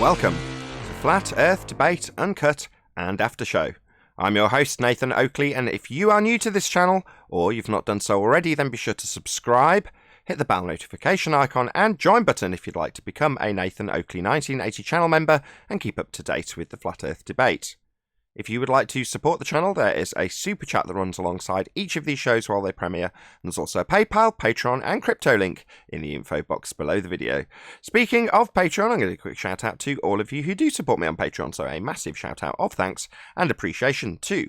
Welcome to Flat Earth Debate Uncut and After Show. I'm your host Nathan Oakley, and if you are new to this channel, or you've not done so already, then be sure to subscribe, hit the bell notification icon and join button if you'd like to become a Nathan Oakley 1980 channel member and keep up to date with the Flat Earth debate. If you would like to support the channel, there is a super chat that runs alongside each of these shows while they premiere, and there's also a PayPal, Patreon and crypto link in the info box below the video. Speaking of Patreon, I'm going to do a quick shout out to all of you who do support me on Patreon, so a massive shout out of thanks and appreciation to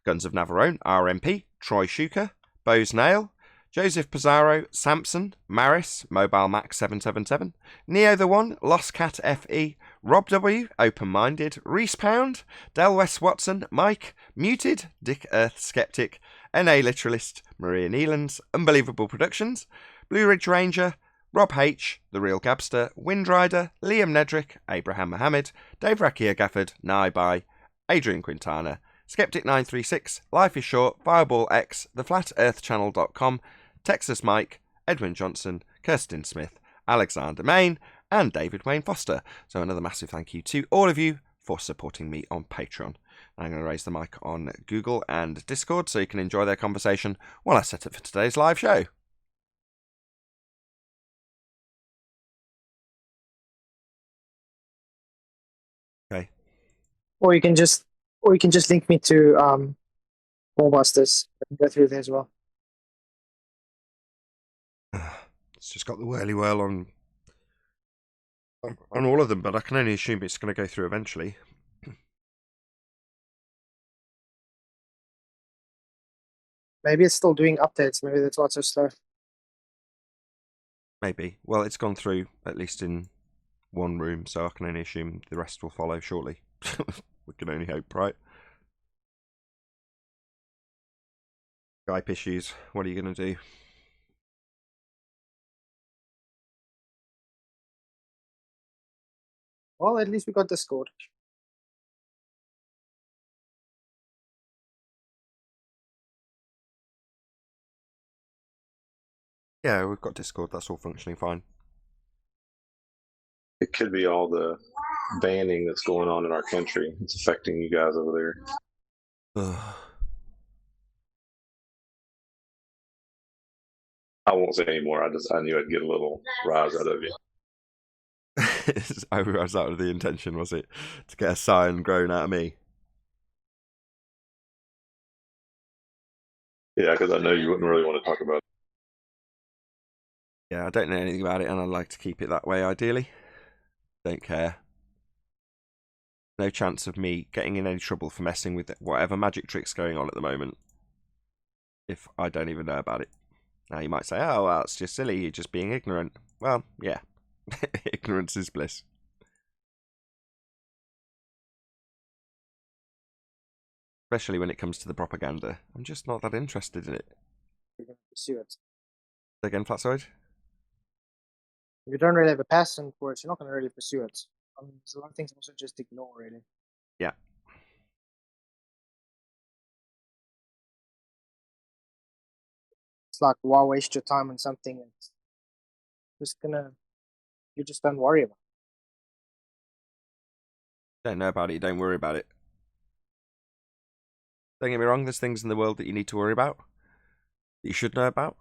Guns of Navarone, RMP, Troy Shuker, Bose Nail, Joseph Pizarro, Samson, Maris, Mobile Max 777, Neo the One, Lost Cat FE, Rob W, Open Minded, Reese Pound, Del West Watson, Mike, Muted, Dick Earth Skeptic, NA Literalist, Maria Neelands, Unbelievable Productions, Blue Ridge Ranger, Rob H, The Real Gabster, Windrider, Liam Nedrick, Abraham Mohammed, Dave Rakia Gafford, Naibai, Adrian Quintana, Skeptic936, Life is Short, Fireball X, TheFlatEarthChannel.com, Texas Mike, Edwin Johnson, Kirsten Smith, Alexander Main, and David Wayne Foster. So another massive thank you to all of you for supporting me on Patreon. I'm going to raise the mic on Google and Discord so you can enjoy their conversation while I set up for today's live show. Okay. Or you can just link me to Ballbusters and go through there as well. It's just got the whirly whirl on all of them, but I can only assume it's going to go through eventually. Maybe it's still doing updates. Maybe that's why it's so slow. Maybe. Well, it's gone through, at least in one room, so I can only assume the rest will follow shortly. We can only hope, right? Skype issues. What are you going to do? Well, at least we got Discord. Yeah, we've got Discord. That's all functioning fine. It could be all the banning that's going on in our country. It's affecting you guys over there. I won't say anymore. I knew I'd get a little rise out of you. Was that the intention, was it? To get a sign grown out of me? Yeah, because I know you wouldn't really want to talk about it. Yeah, I don't know anything about it, and I'd like to keep it that way, ideally. Don't care. No chance of me getting in any trouble for messing with whatever magic trick's going on at the moment, if I don't even know about it. Now, you might say, oh, well, it's just silly, you're just being ignorant. Well, yeah. Ignorance is bliss. Especially when it comes to the propaganda. I'm just not that interested in it. You're going to pursue it. Again, Flatsoid? If you don't really have a passion for it, you're not going to really pursue it. There's a lot of things also just ignore, really. Yeah. It's like, why waste your time on something that's just you just don't worry about it. Don't know about it, you don't worry about it. Don't get me wrong, there's things in the world that you need to worry about, that you should know about.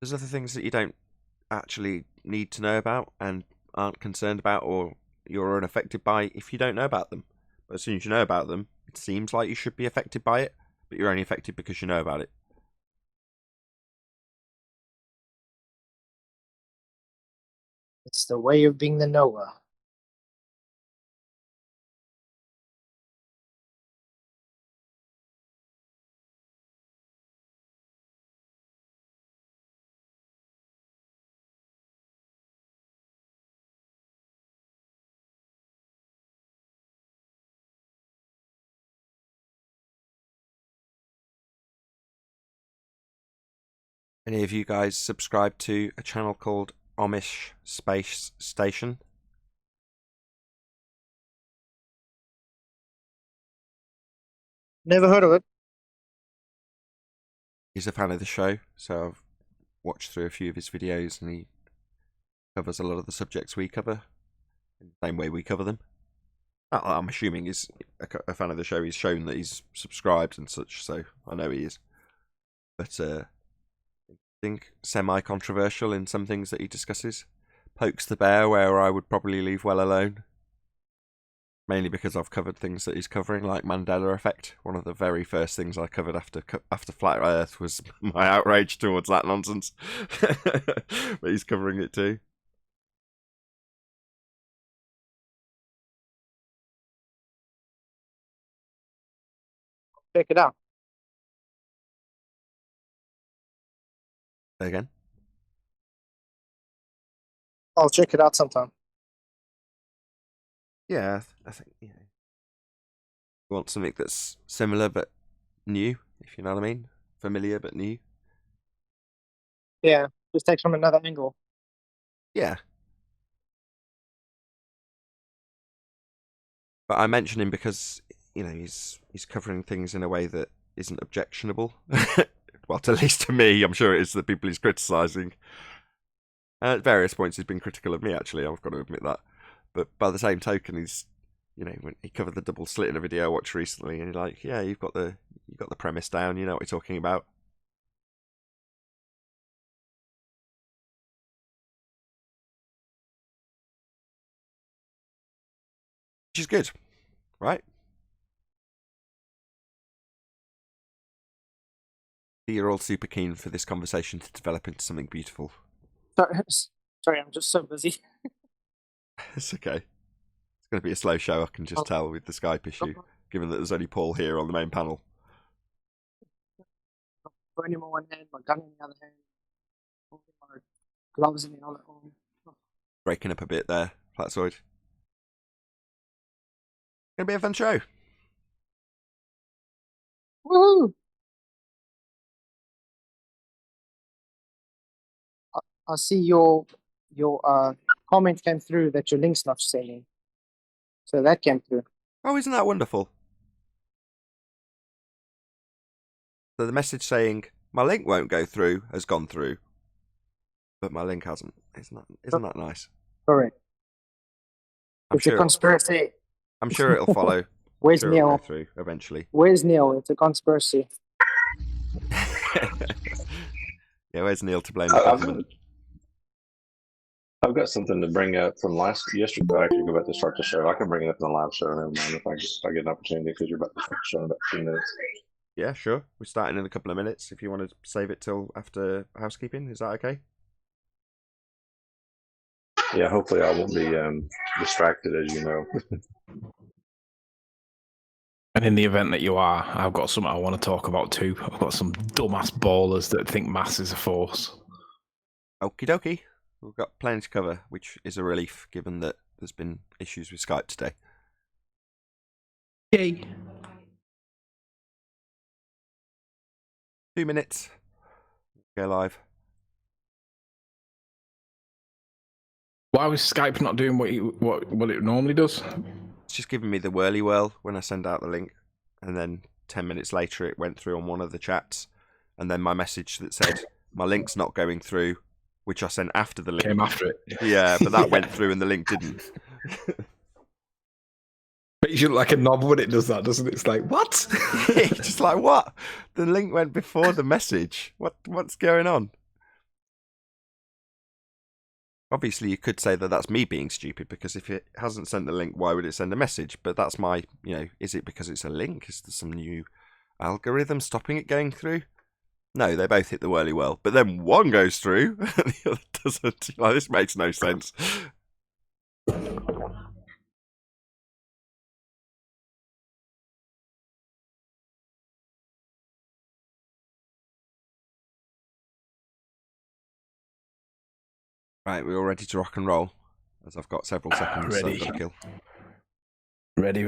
There's other things that you don't actually need to know about and aren't concerned about, or you're unaffected by if you don't know about them. But as soon as you know about them, it seems like you should be affected by it, but you're only affected because you know about it. It's the way of being the knower. Any of you guys subscribe to a channel called Amish Space Station? Never heard of it. He's a fan of the show, so I've watched through a few of his videos, and he covers a lot of the subjects we cover. in the same way we cover them. I'm assuming he's a fan of the show. He's shown that he's subscribed and such, so I know he is. But I think semi-controversial in some things that he discusses. Pokes the bear where I would probably leave well alone. Mainly because I've covered things that he's covering, like Mandela Effect. One of the very first things I covered after Flat Earth was my outrage towards that nonsense. But he's covering it too. Check it out. Again? I'll check it out sometime. Yeah, I think, you want something that's similar but new, if you know what I mean. Familiar but new. Yeah, just takes from another angle. Yeah. But I mention him because, he's covering things in a way that isn't objectionable. Well, at least to me, I'm sure it is the people he's criticising. At various points he's been critical of me, actually, I've got to admit that. But by the same token, he's, when he covered the double slit in a video I watched recently, and you're like, yeah, you've got the premise down, you know what you're talking about. Which is good, right? You're all super keen for this conversation to develop into something beautiful. Sorry, I'm just so busy. It's okay. It's going to be a slow show, I can just tell with the Skype issue, given that there's only Paul here on the main panel. Phone in my one hand, my gun in the other hand, my gloves in the other arm. Breaking up a bit there, Platzoid. Gonna be a fun show. Woohoo! I see your comment came through that your link's not sending. So that came through. Oh, isn't that wonderful? So the message saying my link won't go through has gone through, but my link hasn't. Isn't that nice? Correct. It's a conspiracy. I'm sure it'll follow. Where's Neil? It'll go through eventually. Where's Neil? It's a conspiracy. Yeah, where's Neil to blame the government? I've got something to bring up from yesterday. I actually go back to start the show. I can bring it up in the live show. Never mind if I get an opportunity because you're about to start the show in about 2 minutes. Yeah, sure. We're starting in a couple of minutes. If you want to save it till after housekeeping, is that okay? Yeah, hopefully I won't be distracted, as you know. And in the event that you are, I've got something I want to talk about too. I've got some dumbass ballers that think mass is a force. Okie dokie. We've got plenty to cover, which is a relief given that there's been issues with Skype today. Yay. 2 minutes. Go live. Why was Skype not doing what it normally does? It's just giving me the whirly whirl when I send out the link, and then 10 minutes later it went through on one of the chats, and then my message that said my link's not going through, which I sent after the link. Came after it. Yeah, but that went through and the link didn't. But you should like a knob when it does that, doesn't it? It's like, what? Just like, what? The link went before the message. What's going on? Obviously, you could say that that's me being stupid, because if it hasn't sent the link, why would it send a message? But that's my, is it because it's a link? Is there some new algorithm stopping it going through? No, they both hit the whirly whirl. But then one goes through and the other doesn't. Like, this makes no sense. Right, we're all ready to rock and roll, as I've got several seconds Ready. to kill. Ready.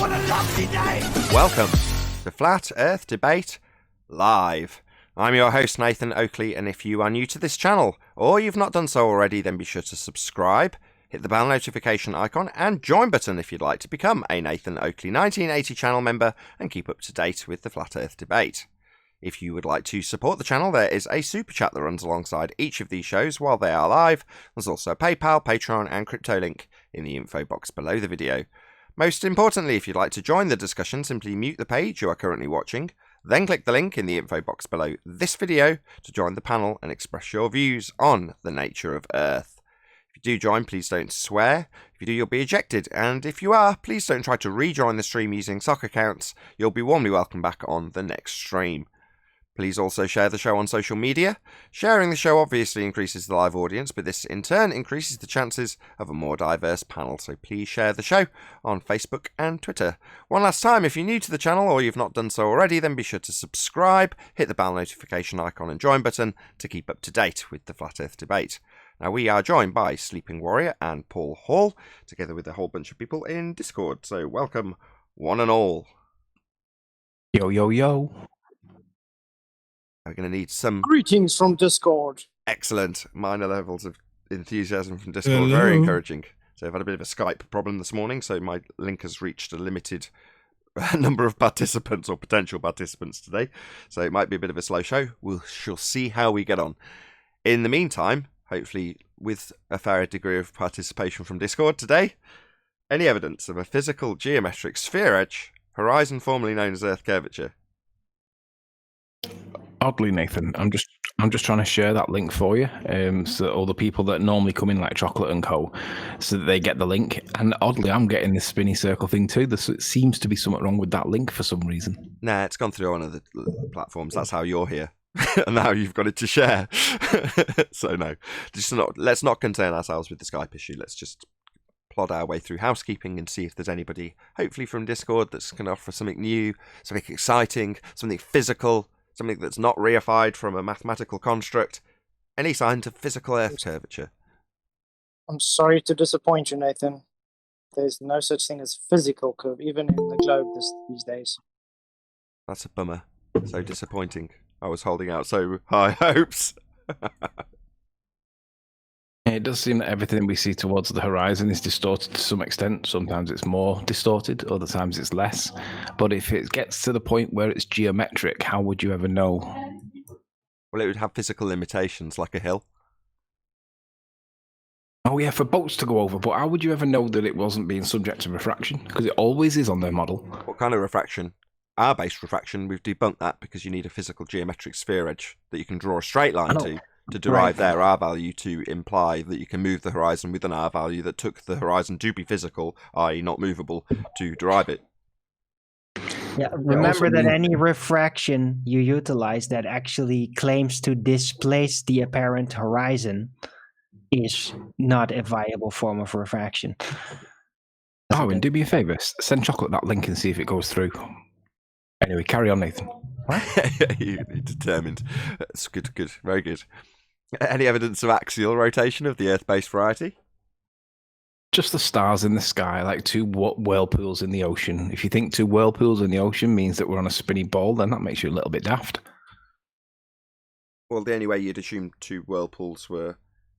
Welcome to Flat Earth Debate Live. I'm your host, Nathan Oakley, and if you are new to this channel, or you've not done so already, then be sure to subscribe, hit the bell notification icon, and join button if you'd like to become a Nathan Oakley 1980 channel member and keep up to date with the Flat Earth Debate. If you would like to support the channel, there is a super chat that runs alongside each of these shows while they are live. There's also a PayPal, Patreon, and crypto link in the info box below the video. Most importantly, if you'd like to join the discussion, simply mute the page you are currently watching, then click the link in the info box below this video to join the panel and express your views on the nature of Earth. If you do join, please don't swear. If you do, you'll be ejected. And if you are, please don't try to rejoin the stream using sock accounts. You'll be warmly welcome back on the next stream. Please also share the show on social media. Sharing the show obviously increases the live audience, but this in turn increases the chances of a more diverse panel. So please share the show on Facebook and Twitter. One last time, if you're new to the channel or you've not done so already, then be sure to subscribe, hit the bell notification icon and join button to keep up to date with the Flat Earth Debate. Now, we are joined by Sleeping Warrior and Paul Hall, together with a whole bunch of people in Discord. So welcome, one and all. Yo, yo, yo. We're going to need some Greetings from Discord. excellent minor levels of enthusiasm from Discord. Hello. Very encouraging. So I've had a bit of a Skype problem this morning, so my link has reached a limited number of participants or potential participants today. So it might be a bit of a slow show. Shall see how we get on. In the meantime, hopefully with a fair degree of participation from Discord today, any evidence of a physical geometric sphere edge, horizon formerly known as Earth curvature? Oddly, Nathan, I'm just trying to share that link for you, so that all the people that normally come in like Chocolate and Co, so that they get the link. And oddly, I'm getting this spinny circle thing too. There seems to be something wrong with that link for some reason. Nah, it's gone through one of the platforms. That's how you're here. And now you've got it to share. So no, let's not concern ourselves with the Skype issue. Let's just plod our way through housekeeping and see if there's anybody, hopefully from Discord, that's going to offer something new, something exciting, something physical, something that's not reified from a mathematical construct. Any signs of physical Earth curvature? I'm sorry to disappoint you, Nathan. There's no such thing as physical curve, even in the globe these days. That's a bummer. So disappointing. I was holding out so high hopes. It does seem that everything we see towards the horizon is distorted to some extent. Sometimes it's more distorted, other times it's less. But if it gets to the point where it's geometric, how would you ever know? Well, it would have physical limitations, like a hill. Oh yeah, for boats to go over, but how would you ever know that it wasn't being subject to refraction? Because it always is on their model. What kind of refraction? R-based refraction, we've debunked that because you need a physical geometric sphere edge that you can draw a straight line to derive their R value to imply that you can move the horizon with an R value that took the horizon to be physical, i.e. not movable, to derive it. Yeah, remember that any refraction you utilize that actually claims to displace the apparent horizon is not a viable form of refraction. Oh, and do me a favour, send Chocolate that link and see if it goes through. Anyway, carry on, Nathan. You're determined. That's good, very good. Any evidence of axial rotation of the Earth-based variety? Just the stars in the sky, like two whirlpools in the ocean. If you think two whirlpools in the ocean means that we're on a spinny ball, then that makes you a little bit daft. Well, the only way you'd assume two whirlpools were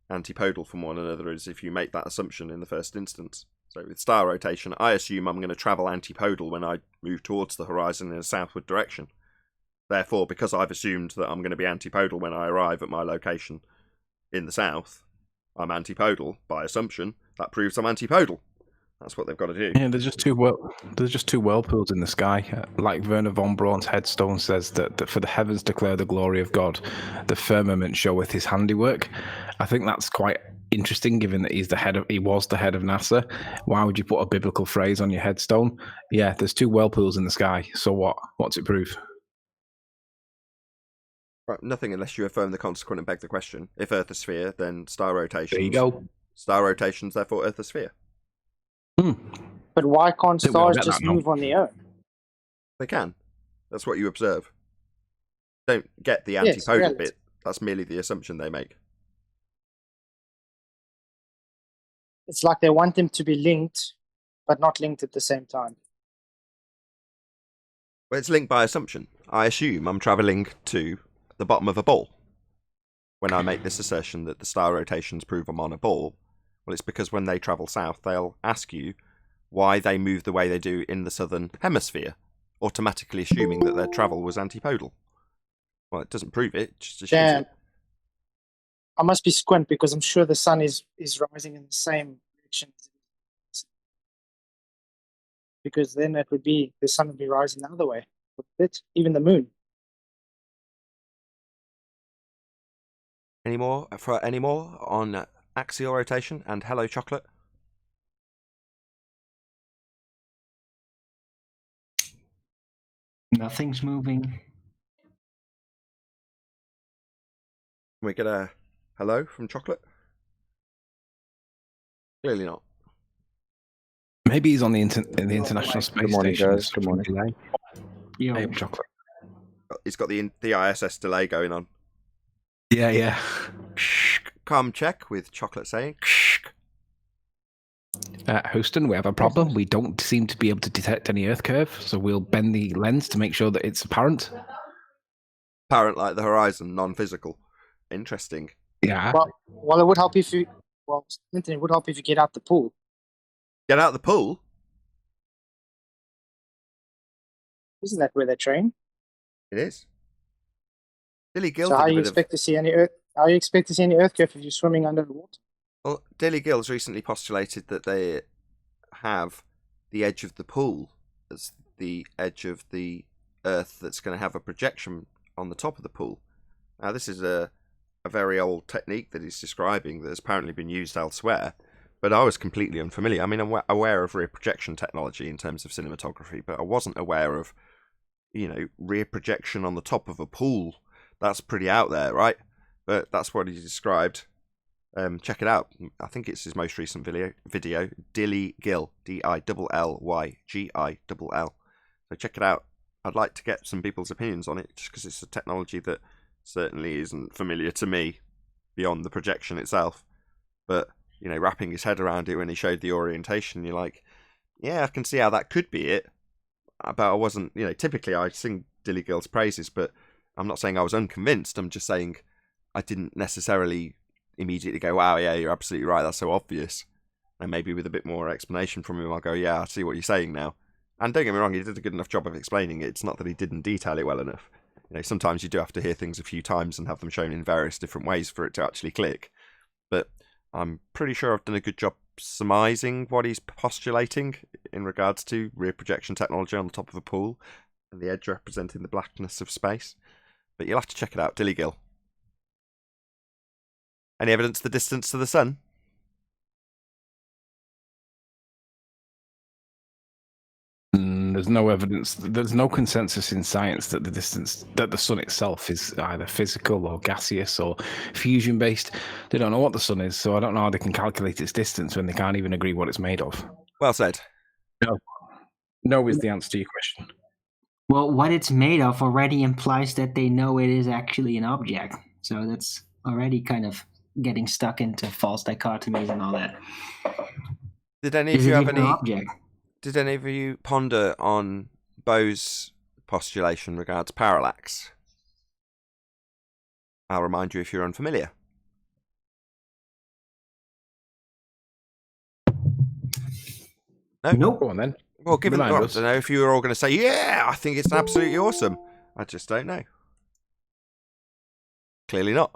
antipodal from one another is if you make that assumption in the first instance. So with star rotation, I assume I'm going to travel antipodal when I move towards the horizon in a southward direction. Therefore, because I've assumed that I'm going to be antipodal when I arrive at my location in the south, I'm antipodal by assumption. That proves I'm antipodal. That's what they've got to do. Yeah, there's just two whirlpools in the sky. Like Werner von Braun's headstone says that for the heavens declare the glory of God, the firmament showeth his handiwork. I think that's quite interesting, given that he was the head of NASA. Why would you put a biblical phrase on your headstone? Yeah, there's two whirlpools in the sky. So what? What's it prove? Right, nothing unless you affirm the consequent and beg the question. If Earth a sphere, then star rotations. There you go. Star rotations, therefore Earth a sphere. But why can't Think we'll stars get just that now. move on their own? They can. That's what you observe. Don't get the Yes, antipodal reality. bit. That's merely the assumption they make. It's like they want them to be linked, but not linked at the same time. Well, it's linked by assumption. I assume I'm travelling to the bottom of a ball. When I make this assertion that the star rotations prove I'm on a ball, well, it's because when they travel south, they'll ask you why they move the way they do in the southern hemisphere, automatically assuming that their travel was antipodal. Well, it doesn't prove it, just assumes Damn. it. I must be squint because I'm sure the sun is rising in the same direction. Because then it would be, the sun would be rising the other way. Even the moon. Any more on axial rotation and hello chocolate? Nothing's moving. Can we get a hello from chocolate? Clearly not. Maybe he's on the International Space Good morning, Station. guys. Good morning. Delay. Yo. Hey, chocolate. He's got the ISS delay going on. Yeah. Calm check with chocolate saying. Houston, we have a problem. We don't seem to be able to detect any Earth curve, so we'll bend the lens to make sure that it's apparent. Apparent like the horizon, non-physical. Interesting. Yeah. Well, it would help if you. Well, Clinton, it would help if you get out the pool. Get out the pool? Isn't that where they train? It is. Dilly Gill So how did a you bit of... expect to see any Earth? How you expect to see any Earth curve if you're swimming under the water? Well, Dilly Gill's recently postulated that they have the edge of the pool as the edge of the Earth that's going to have a projection on the top of the pool. Now, this is a very old technique that he's describing that has apparently been used elsewhere, but I was completely unfamiliar. I mean, I'm aware of rear projection technology in terms of cinematography, but I wasn't aware of, rear projection on the top of a pool. That's pretty out there, right? But that's what he described. Check it out. I think it's his most recent video. Dilly Gill, Dillylygll. So check it out. I'd like to get some people's opinions on it, just because it's a technology that certainly isn't familiar to me beyond the projection itself. But, wrapping his head around it when he showed the orientation, you're like, yeah, I can see how that could be it. But I wasn't, typically I sing Dilly Gill's praises, but I'm not saying I was unconvinced. I'm just saying I didn't necessarily immediately go, wow, yeah, you're absolutely right, that's so obvious. And maybe with a bit more explanation from him, I'll go, yeah, I see what you're saying now. And don't get me wrong, he did a good enough job of explaining it. It's not that he didn't detail it well enough. Sometimes you do have to hear things a few times and have them shown in various different ways for it to actually click. But I'm pretty sure I've done a good job surmising what he's postulating in regards to rear projection technology on the top of a pool and the edge representing the blackness of space. But you'll have to check it out, Dilly Gill. Any evidence of the distance to the sun? There's no evidence. There's no consensus in science that the sun itself is either physical or gaseous or fusion based. They don't know what the sun is, so I don't know how they can calculate its distance when they can't even agree what it's made of. Well said. No is the answer to your question. Well, what it's made of already implies that they know it is actually an object. So that's already kind of getting stuck into false dichotomies and all that. Did any Is of you it have even any? an object? Did any of you ponder on Bowe's postulation regards parallax? I'll remind you if you're unfamiliar. No? Nope. Go on then. Well, given I Remind us. don't know if you were all going to say, yeah, I think it's absolutely awesome. I just don't know. Clearly not.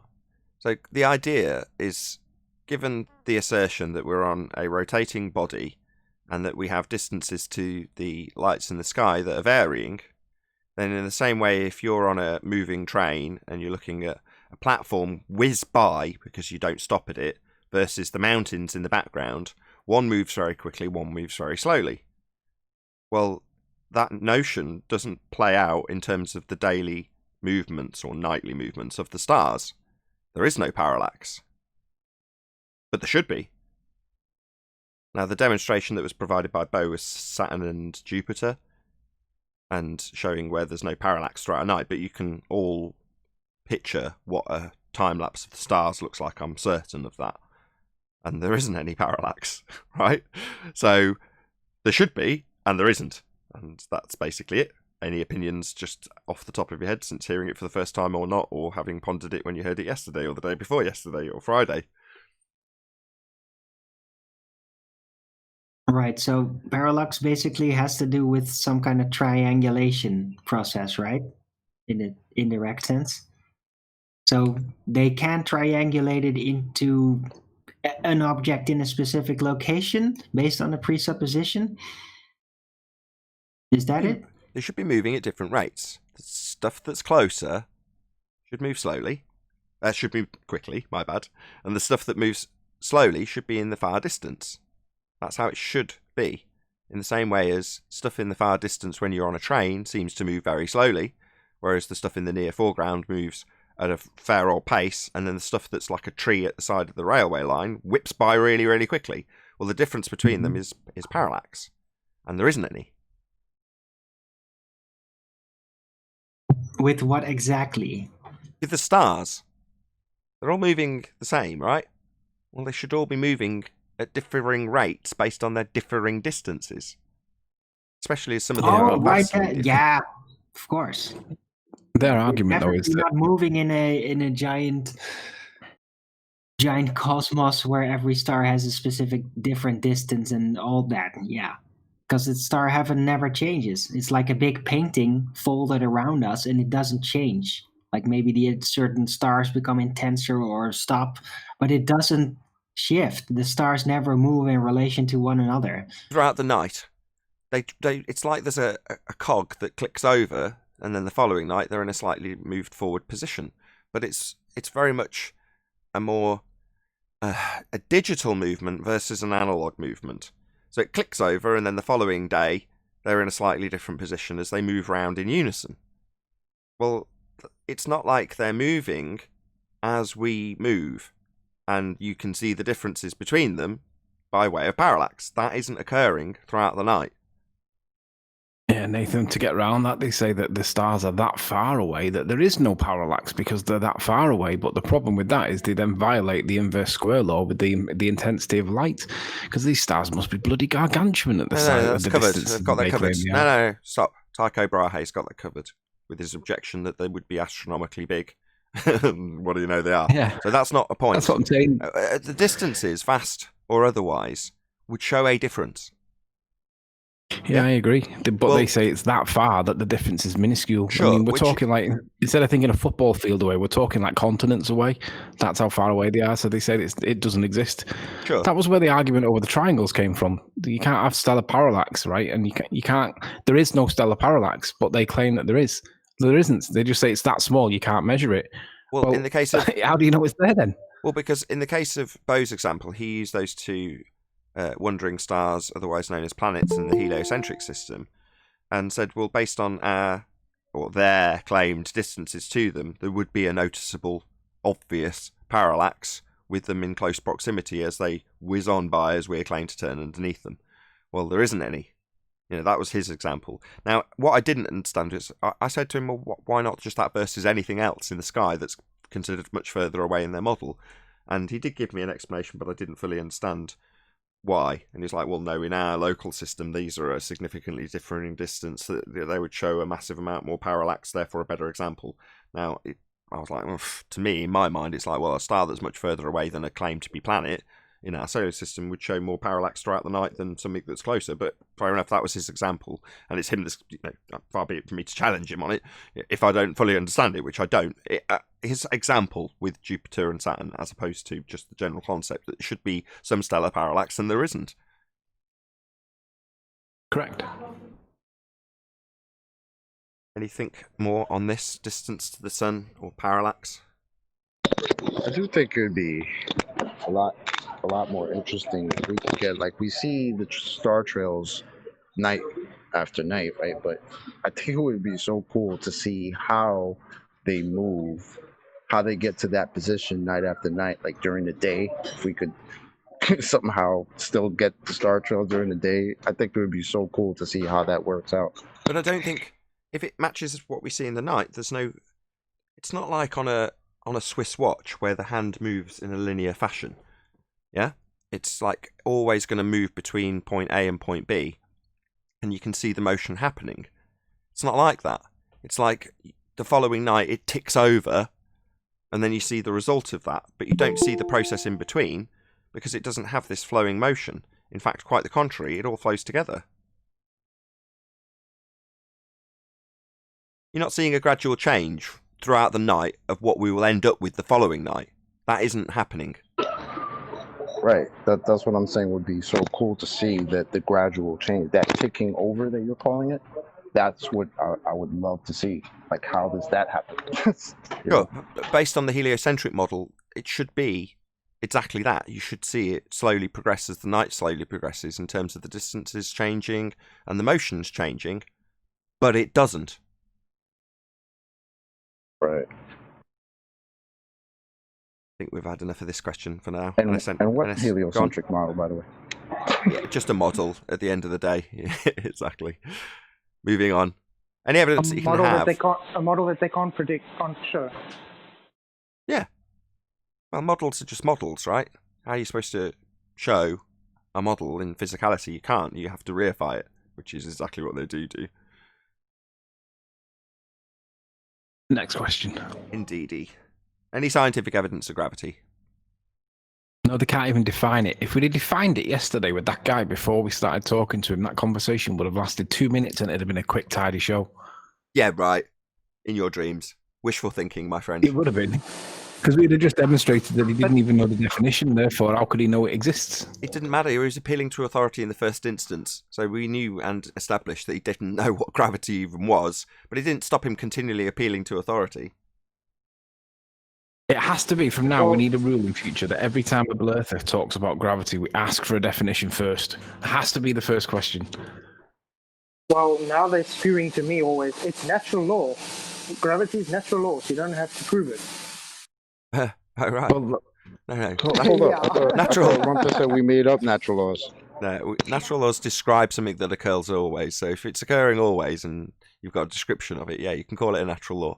So the idea is, given the assertion that we're on a rotating body and that we have distances to the lights in the sky that are varying, then in the same way, if you're on a moving train and you're looking at a platform whiz by because you don't stop at it versus the mountains in the background, one moves very quickly, one moves very slowly. Well, that notion doesn't play out in terms of the daily movements or nightly movements of the stars. There is no parallax. But there should be. Now, the demonstration that was provided by Bowe was Saturn and Jupiter, and showing where there's no parallax throughout a night, but you can all picture what a time-lapse of the stars looks like, I'm certain of that. And there isn't any parallax, right? So there should be, and there isn't. And that's basically it. Any opinions just off the top of your head since hearing it for the first time or not, or having pondered it when you heard it yesterday or the day before yesterday or Friday? Right. So parallax basically has to do with some kind of triangulation process, right? In an indirect sense. So they can triangulate it into an object in a specific location based on a presupposition. Is that it? They should be moving at different rates. The stuff that's closer should move slowly. Should move quickly, my bad. And the stuff that moves slowly should be in the far distance. That's how it should be. In the same way as stuff in the far distance when you're on a train seems to move very slowly, whereas the stuff in the near foreground moves at a fair old pace, and then the stuff that's like a tree at the side of the railway line whips by really, really quickly. Well, the difference between them is parallax, and there isn't any. With what exactly? With the stars. They're all moving the same, right? Well, they should all be moving at differing rates based on their differing distances. Especially as some of them are right. massively different. Yeah, of course. Their argument, though, is You're that not moving in a giant cosmos where every star has a specific different distance and all that. Yeah, because the star heaven never changes. It's like a big painting folded around us, and it doesn't change. Like maybe the certain stars become intenser or stop, but it doesn't shift. The stars never move in relation to one another. Throughout the night, it's like there's a cog that clicks over, and then the following night they're in a slightly moved forward position. But it's very much a more a digital movement versus an analog movement. So it clicks over, and then the following day they're in a slightly different position as they move around in unison. Well, it's not like they're moving as we move, and you can see the differences between them by way of parallax. That isn't occurring throughout the night. Yeah, Nathan, to get around that, they say that the stars are that far away that there is no parallax because they're that far away. But the problem with that is they then violate the inverse square law with the intensity of light, because these stars must be bloody gargantuan at the side of the covered. distance. They've got that covered. Claim, No, stop. Tycho Brahe's got that covered with his objection that they would be astronomically big. What do you know they are? Yeah. So that's not a point. That's what I'm saying. The distances, vast or otherwise, would show a difference. Yeah, I agree. But they say it's that far that the difference is minuscule. Sure, I mean, we're talking like, instead of thinking a football field away, we're talking like continents away. That's how far away they are. So they said it doesn't exist. Sure. That was where the argument over the triangles came from. You can't have stellar parallax, right? And you can't. There is no stellar parallax, but they claim that there is. There isn't. They just say it's that small, you can't measure it. Well, in the case of... How do you know it's there then? Well, because in the case of Bo's example, he used those two wandering stars, otherwise known as planets, in the heliocentric system, and said, well, based on their claimed distances to them, there would be a noticeable, obvious parallax with them in close proximity as they whiz on by as we're claimed to turn underneath them. Well, there isn't any. You know, that was his example. Now, what I didn't understand is, I said to him, well, why not just that versus anything else in the sky that's considered much further away in their model? And he did give me an explanation, but I didn't fully understand why. And he's like, well, no, in our local system, these are a significantly differing distance. They would show a massive amount more parallax, therefore a better example. Now, I was like, well, to me, in my mind, it's like, well, a star that's much further away than a claimed to be planet in our solar system would show more parallax throughout the night than something that's closer. But fair enough, that was his example, and it's him that's, far be it for me to challenge him on it if I don't fully understand it, which I don't. His example with Jupiter and Saturn, as opposed to just the general concept that there should be some stellar parallax, and there isn't. Correct. Anything more on this distance to the sun or parallax? I do think it would be a lot more interesting if we could get, like, we see the star trails night after night, right? But I think it would be so cool to see how they move, how they get to that position night after night, like during the day. If we could somehow still get the star trails during the day, I think it would be so cool to see how that works out. But I don't think, if it matches what we see in the night, it's not like on a Swiss watch where the hand moves in a linear fashion. Yeah? It's like always going to move between point A and point B, and you can see the motion happening. It's not like that. It's like the following night it ticks over, and then you see the result of that, but you don't see the process in between because it doesn't have this flowing motion. In fact, quite the contrary, it all flows together. You're not seeing a gradual change throughout the night of what we will end up with the following night. That isn't happening. Right. That's what I'm saying would be so cool to see, that the gradual change, that ticking over that you're calling it. That's what I would love to see. Like, how does that happen? Sure. Based on the heliocentric model, it should be exactly that. You should see it slowly progress as the night slowly progresses in terms of the distances changing and the motions changing, but it doesn't. Right. I think we've had enough of this question for now. And what heliocentric model, by the way? Yeah, just a model at the end of the day. Exactly. Moving on. Any evidence that you can have? A model that they can't predict, can't show. Yeah. Well, models are just models, right? How are you supposed to show a model in physicality? You can't. You have to reify it, which is exactly what they do. Next question. Indeedy. Any scientific evidence of gravity? No, they can't even define it. If we'd have defined it yesterday with that guy before we started talking to him, that conversation would have lasted 2 minutes and it'd have been a quick, tidy show. Yeah, right. In your dreams. Wishful thinking, my friend. It would have been. Because we'd have just demonstrated that he didn't even know the definition, therefore how could he know it exists? It didn't matter. He was appealing to authority in the first instance. So we knew and established that he didn't know what gravity even was, but it didn't stop him continually appealing to authority. It has to be from now. We need a rule in future that every time a blurther talks about gravity, we ask for a definition first. It has to be the first question. Well, now they're spewing to me always. It's natural law. Gravity is natural law, so you don't have to prove it. Oh, right. Well, No. Hold up. Natural. Rumpa said we made up natural laws. No, natural laws describe something that occurs always. So if it's occurring always and you've got a description of it, yeah, you can call it a natural law.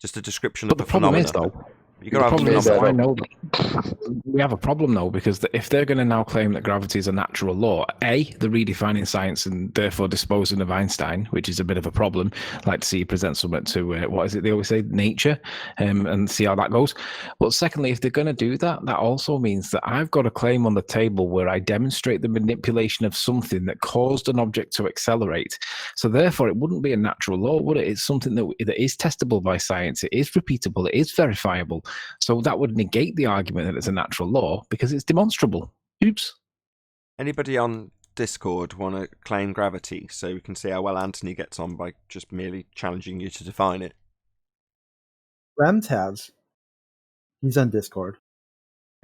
Just a description but of the a phenomenon. problem is, though, You got to have a the problem is phenomenon. that I know that we have a problem, though, because if they're going to now claim that gravity is a natural law, A, they're redefining science and therefore disposing of Einstein, which is a bit of a problem. I'd like to see you present something to, what is it they always say, nature, and see how that goes. But secondly, if they're going to do that, that also means that I've got a claim on the table where I demonstrate the manipulation of something that caused an object to accelerate. So therefore, it wouldn't be a natural law, would it? It's something that is testable by science. It is repeatable. It is verifiable. So that would negate the argument that it's a natural law because it's demonstrable. Oops. Anybody on Discord want to claim gravity so we can see how well Anthony gets on by just merely challenging you to define it? Rems has. He's on Discord.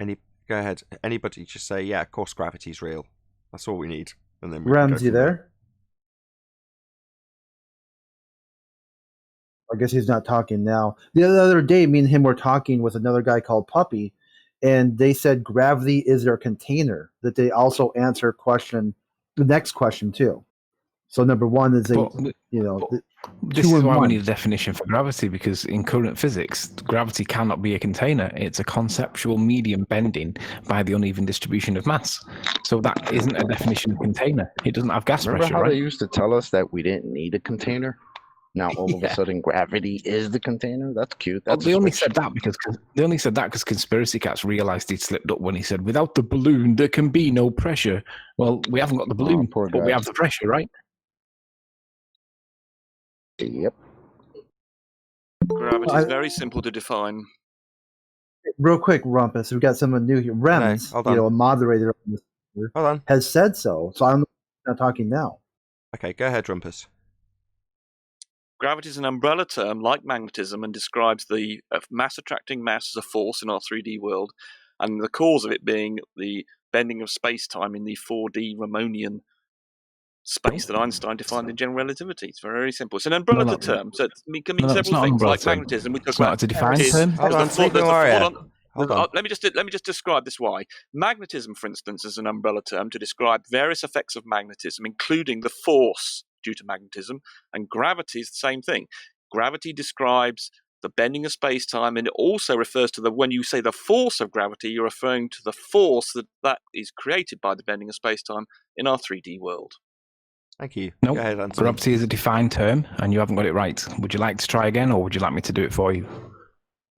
Go ahead. Anybody just say, yeah, of course gravity's real. That's all we need. And then Rems, you there? I guess he's not talking now. The other day, me and him were talking with another guy called Puppy, and they said gravity is their container. That they also answer the next question too. So number one is This is why we need a definition for gravity, because in current physics, gravity cannot be a container. It's a conceptual medium bending by the uneven distribution of mass. So that isn't a definition of container. It doesn't have gas Remember pressure, how right? they used to tell us that we didn't need a container? Now all of a sudden gravity is the container? That's cute. Well, That's they only said that because Conspiracy Cats realized he'd slipped up when he said, without the balloon, there can be no pressure. Well, we haven't got the balloon, poor but we guy. have the pressure, right? Yep. Gravity is very simple to define. Real quick, Rumpus, we've got someone new here. Rems, hold on. a moderator on this Hold on. has said so. So I'm not talking now. Okay, go ahead, Rumpus. Gravity is an umbrella term like magnetism and describes the mass attracting mass as a force in our 3D world, and the cause of it being the bending of space-time in the 4D Ramonian space that Einstein defined in general relativity. It's very simple. It's an umbrella term, so it can mean several things, like magnetism. It's not a defined term. Hold on, Sleeping Warrior. Hold on. Let me just describe this why. Magnetism, for instance, is an umbrella term to describe various effects of magnetism, including the force due to magnetism, and gravity is the same thing. Gravity describes the bending of space-time, and it also refers to when you say the force of gravity, you're referring to the force that is created by the bending of space-time in our 3D world. Thank you. Nope. Go ahead, Anthony. Gravity is a defined term, and you haven't got it right. Would you like to try again, or would you like me to do it for you?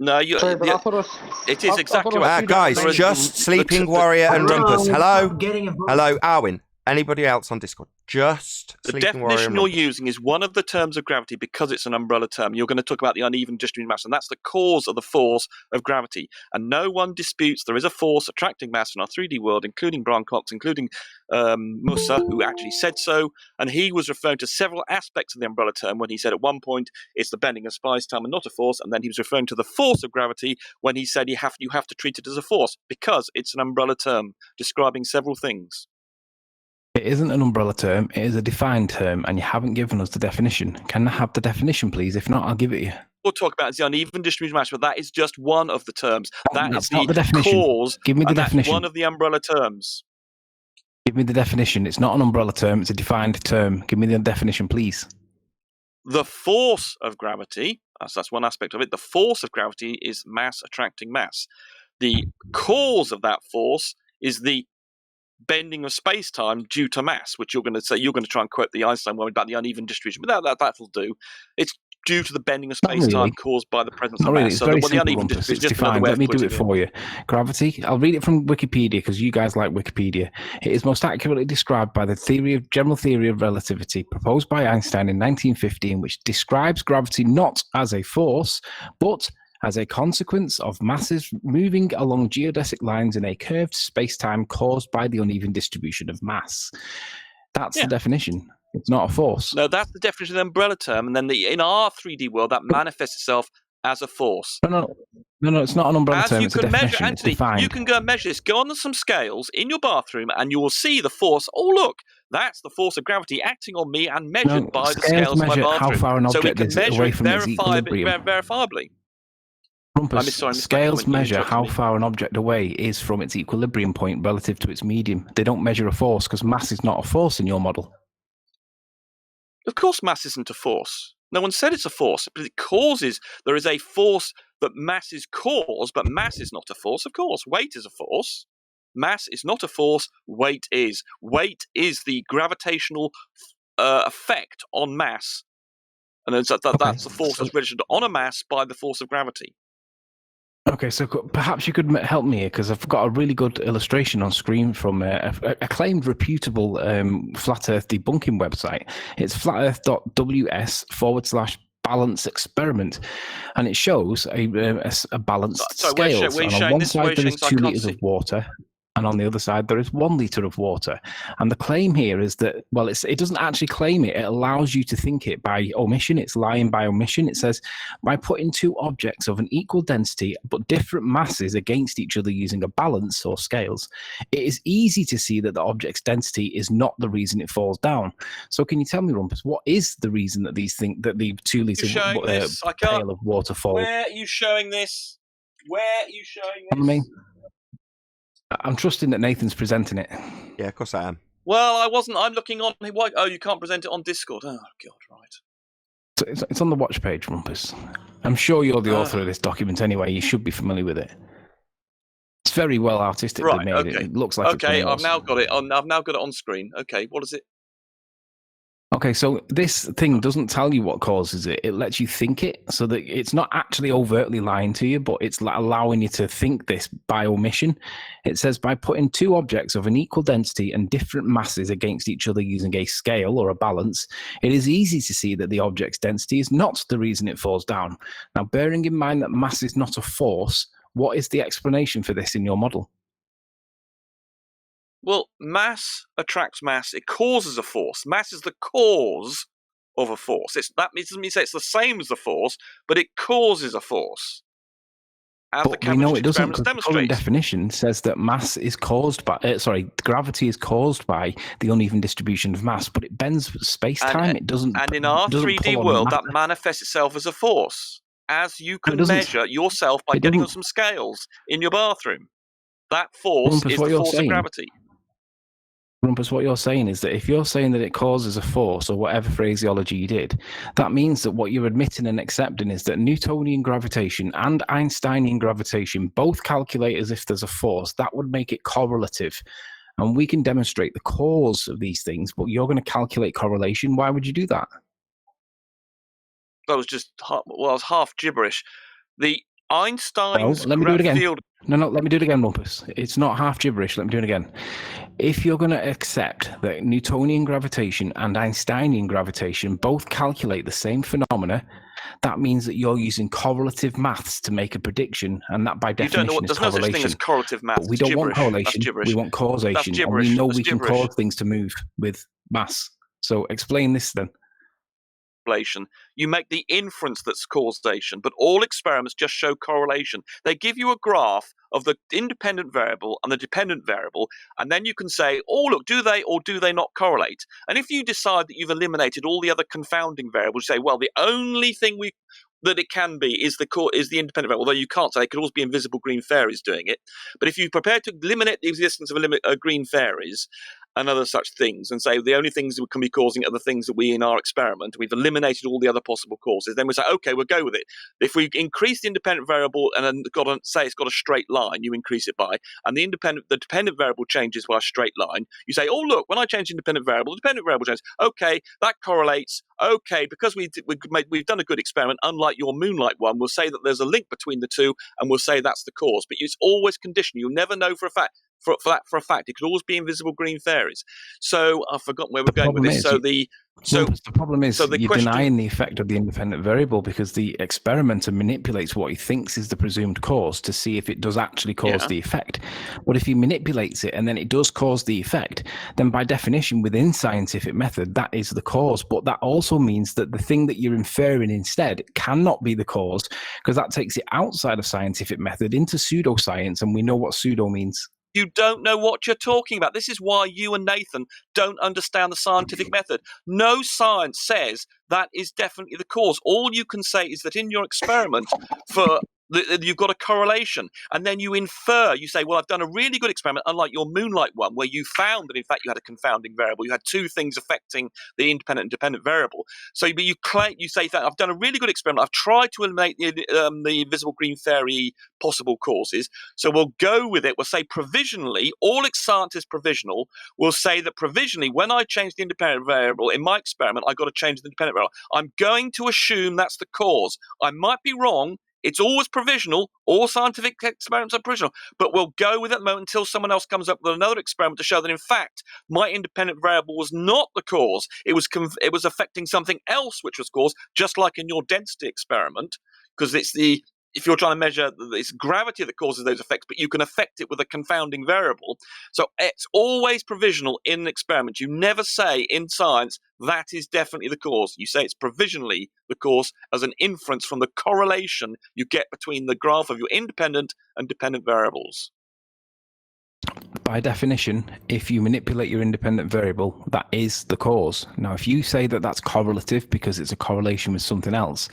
No, Sorry, but I thought it is exactly right. Guys, There is just the- Sleeping the- Warrior and Rumpus. Hello? Getting involved. Hello, Arwin. Anybody else on Discord? Just The Sleeping Warrior definition and you're Rumpus. using is one of the terms of gravity because it's an umbrella term. You're going to talk about the uneven distribution of mass, and that's the cause of the force of gravity. And no one disputes there is a force attracting mass in our 3D world, including Brian Cox, including Musa, who actually said so. And he was referring to several aspects of the umbrella term when he said at one point it's the bending of space-time and not a force. And then he was referring to the force of gravity when he said you have to treat it as a force because it's an umbrella term describing several things. It isn't an umbrella term, it is a defined term, and you haven't given us the definition. Can I have the definition, please? If not, I'll give it you. We'll talk about the uneven distribution of mass, but that is just one of the terms. That That's is not the definition. cause. Give me the and that's definition. one of the umbrella terms. Give me the definition. It's not an umbrella term, it's a defined term. Give me the definition, please. The force of gravity, that's one aspect of it. The force of gravity is mass attracting mass. The cause of that force is the bending of space-time due to mass, which you're going to try and quote the Einstein one about the uneven distribution, but that'll do. It's due to the bending of space-time really. caused by the presence Not of really. mass. It's So very the simple, uneven Rumpus. distribution It's is just another defined. way Let of me do putting it for you. Gravity, I'll read it from Wikipedia because you guys like Wikipedia. It is most accurately described by the general theory of relativity proposed by Einstein in 1915, which describes gravity not as a force, but as a consequence of masses moving along geodesic lines in a curved space-time caused by the uneven distribution of mass. That's the definition. It's not a force. No, that's the definition of the umbrella term, and then in our 3D world, that manifests itself as a force. No, it's not an umbrella As term. you It's a can measure, definition. It's Anthony, defined. you can go and measure this. Go on some scales in your bathroom, and you will see the force. Oh, look, that's the force of gravity acting on me and measured by the scales of my measure bathroom. how far an So we object can is measure away it from its equilibrium. verifiably. Rumpus, sorry, I missed that scales comment. You measure interrupted how me. far an object away is from its equilibrium point relative to its medium. They don't measure a force because mass is not a force in your model. Of course, mass isn't a force. No one said it's a force, but it causes. There is a force that masses cause, but mass is not a force. Of course, weight is a force. Mass is not a force. Weight is. Weight is the gravitational effect on mass, and that's the force that's registered on a mass by the force of gravity. Okay, so perhaps you could help me here because I've got a really good illustration on screen from acclaimed, reputable flat Earth debunking website. It's flatearth.ws/balance experiment, and it shows a balanced scale. And on one side there is 2 liters of water, and on the other side there is 1 liter of water. And the claim here is that, well, it doesn't actually claim it. It allows you to think it by omission. It's lying by omission. It says, by putting 2 objects of an equal density but different masses against each other using a balance or scales, it is easy to see that the object's density is not the reason it falls down. So can you tell me, Rumpus, what is the reason that the 2 liter pail of water falls? Where are you showing this? Where are you showing this? I mean, I'm trusting that Nathan's presenting it. Yeah, of course I am. Well, I wasn't. I'm looking on. Oh, you can't present it on Discord. Oh, God, right. So it's on the watch page, Rumpus. I'm sure you're the author of this document anyway. You should be familiar with it. It's very well artistically made. Okay. It looks like okay. it's I've now got it on. I've now got it on screen. Okay, what is it? Okay, so this thing doesn't tell you what causes it. It lets you think it, so that it's not actually overtly lying to you, but it's allowing you to think this by omission. It says, by putting 2 objects of an equal density and different masses against each other using a scale or a balance, it is easy to see that the object's density is not the reason it falls down. Now, bearing in mind that mass is not a force, what is the explanation for this in your model? Well, mass attracts mass. It causes a force. Mass is the cause of a force. That doesn't mean it's the same as the force, but it causes a force. But we know it doesn't, because the current definition says that mass is caused by, gravity is caused by the uneven distribution of mass, but it bends space-time. It doesn't. And in our 3D world, that manifests itself as a force, as you can measure yourself by getting on some scales in your bathroom. That force is the force of gravity. Rumpus, what you're saying is that if you're saying that it causes a force, or whatever phraseology you did, that means that what you're admitting and accepting is that Newtonian gravitation and Einsteinian gravitation both calculate as if there's a force. That would make it correlative. and we can demonstrate the cause of these things, but you're going to calculate correlation. Why would you do that? That was just I was half gibberish. The Einstein's let me do it again. field. No, let me do it again, Rumpus. It's not half gibberish. Let me do it again. If you're going to accept that Newtonian gravitation and Einsteinian gravitation both calculate the same phenomena, that means that you're using correlative maths to make a prediction, and that by definition is there's correlation. No such thing as correlative maths. But we don't want correlation. We want causation. And we know we can cause things to move with mass. So explain this then. You make the inference that's causation, but all experiments just show correlation. They give you a graph of the independent variable and the dependent variable, and then you can say, oh, look, do they or do they not correlate? And if you decide that you've eliminated all the other confounding variables, you say, well, the only thing that it can be is the independent variable, although you can't say it could also be invisible green fairies doing it. But if you're prepared to eliminate the existence of green fairies and other such things, and say the only things that can be causing are the things that we in our experiment, we've eliminated all the other possible causes, then we say, okay, we'll go with it. If we increase the independent variable and then say it's got a straight line, you increase it by, and the dependent variable changes by a straight line, you say, oh, look, when I change the independent variable changes. Okay, that correlates. Okay, because we've done a good experiment, unlike your moonlight one, we'll say that there's a link between the two, and we'll say that's the cause. But it's always conditional. You'll never know for a fact. For a fact, it could always be invisible green fairies. So I've forgotten where we're going with this. The problem is you're denying the effect of the independent variable, because the experimenter manipulates what he thinks is the presumed cause to see if it does actually cause the effect. But if he manipulates it and then it does cause the effect, then by definition within scientific method that is the cause. But that also means that the thing that you're inferring instead cannot be the cause, because that takes it outside of scientific method into pseudoscience, and we know what pseudo means. You don't know what you're talking about. This is why you and Nathan don't understand the scientific method. No science says that is definitely the cause. All you can say is that in your experiment, you've got a correlation, and then you infer. You say, well, I've done a really good experiment, unlike your moonlight one, where you found that, in fact, you had a confounding variable. You had two things affecting the independent and dependent variable. So you say that I've done a really good experiment. I've tried to eliminate the visible green fairy possible causes. So we'll go with it. We'll say provisionally, all science is provisional. We'll say that provisionally, when I change the independent variable in my experiment, I've got to change the dependent variable. I'm going to assume that's the cause. I might be wrong. It's always provisional. All scientific experiments are provisional. But we'll go with it at the moment until someone else comes up with another experiment to show that, in fact, my independent variable was not the cause. It was affecting something else which was cause, just like in your density experiment, because if you're trying to measure, it's gravity that causes those effects, but you can affect it with a confounding variable. So it's always provisional in an experiment. You never say in science that is definitely the cause. You say it's provisionally the cause as an inference from the correlation you get between the graph of your independent and dependent variables. By definition, if you manipulate your independent variable, that is the cause. Now, if you say that that's correlative because it's a correlation with something else,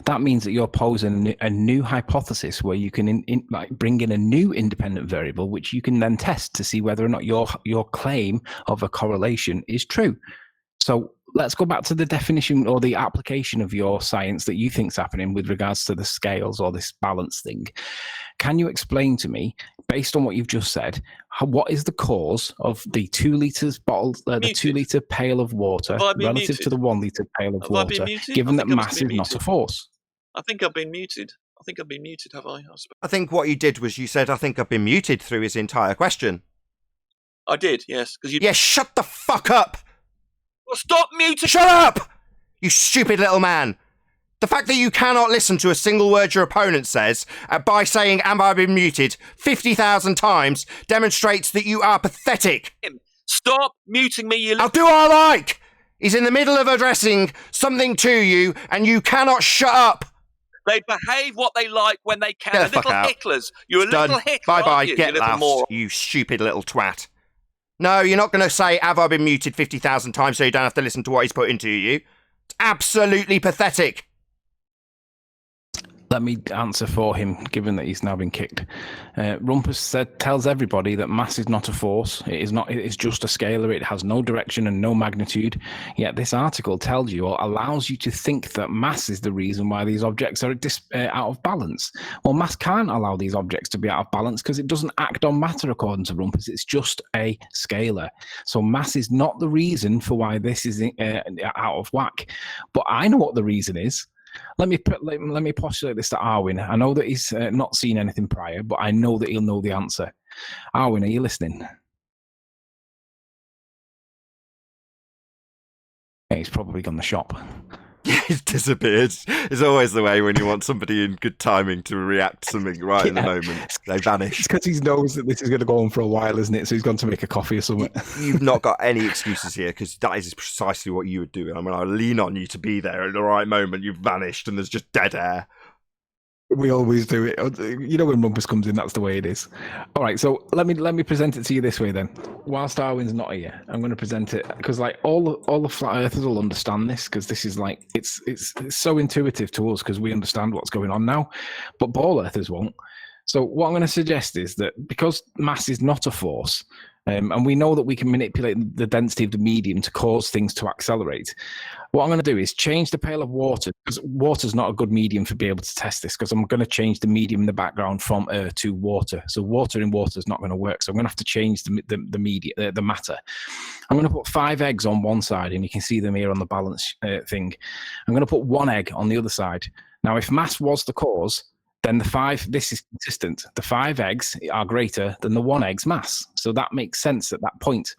that means that you're posing a new hypothesis where you can bring in a new independent variable, which you can then test to see whether or not your claim of a correlation is true. So let's go back to the definition or the application of your science that you think is happening with regards to the scales or this balance thing. Can you explain to me, based on what you've just said, what is the cause of the 2 liters bottle, the 2 liter pail of water relative to the 1 liter pail of water, given that mass is not a force? I think I've been muted. Have I? I think what you did was you said, I think I've been muted through his entire question. I did, yes. Yes, shut the fuck up! Well, stop muting! Shut up! You stupid little man! The fact that you cannot listen to a single word your opponent says by saying, "Am I been muted?" 50,000 times demonstrates that you are pathetic. Stop muting me, you... I'll do what I like! He's in the middle of addressing something to you, and you cannot shut up! They behave what they like when they can. They're little hecklers. You're a little heckler, Bye-bye, you, get lost, you stupid little twat. No, you're not going to say, "Have I been muted 50,000 times," so you don't have to listen to what he's put into you. It's absolutely pathetic. Let me answer for him, given that he's now been kicked. Rumpus tells everybody that mass is not a force. It is not. It is just a scalar. It has no direction and no magnitude. Yet this article tells you or allows you to think that mass is the reason why these objects are out of balance. Well, mass can't allow these objects to be out of balance because it doesn't act on matter, according to Rumpus. It's just a scalar. So mass is not the reason for why this is out of whack. But I know what the reason is. Let me postulate this to Arwin. I know that he's not seen anything prior, but I know that he'll know the answer. Arwin, are you listening? Yeah, he's probably gone the shop. He's disappeared. It's always the way when you want somebody in good timing to react to something right in the moment. They vanish. It's because he knows that this is going to go on for a while, isn't it? So he's gone to make a coffee or something. You've not got any excuses here, because that is precisely what you would do. I mean, I lean on you to be there at the right moment. You've vanished and there's just dead air. We always do it. You know, when Rumpus comes in, that's the way it is. All right, so let me present it to you this way then. Whilst Darwin's not here, I'm going to present it because like all the flat earthers will understand this, because this is like it's so intuitive to us because we understand what's going on now, but ball earthers won't. So what I'm going to suggest is that because mass is not a force, and we know that we can manipulate the density of the medium to cause things to accelerate. What I'm going to do is change the pail of water, because water's not a good medium for being able to test this, because I'm going to change the medium in the background from air to water. So water in water is not going to work. So I'm going to have to change the matter. I'm going to put 5 eggs on one side, and you can see them here on the balance thing. I'm going to put 1 egg on the other side. Now, if mass was the cause, then this is consistent. The 5 eggs are greater than the 1 egg's mass. So that makes sense at that point,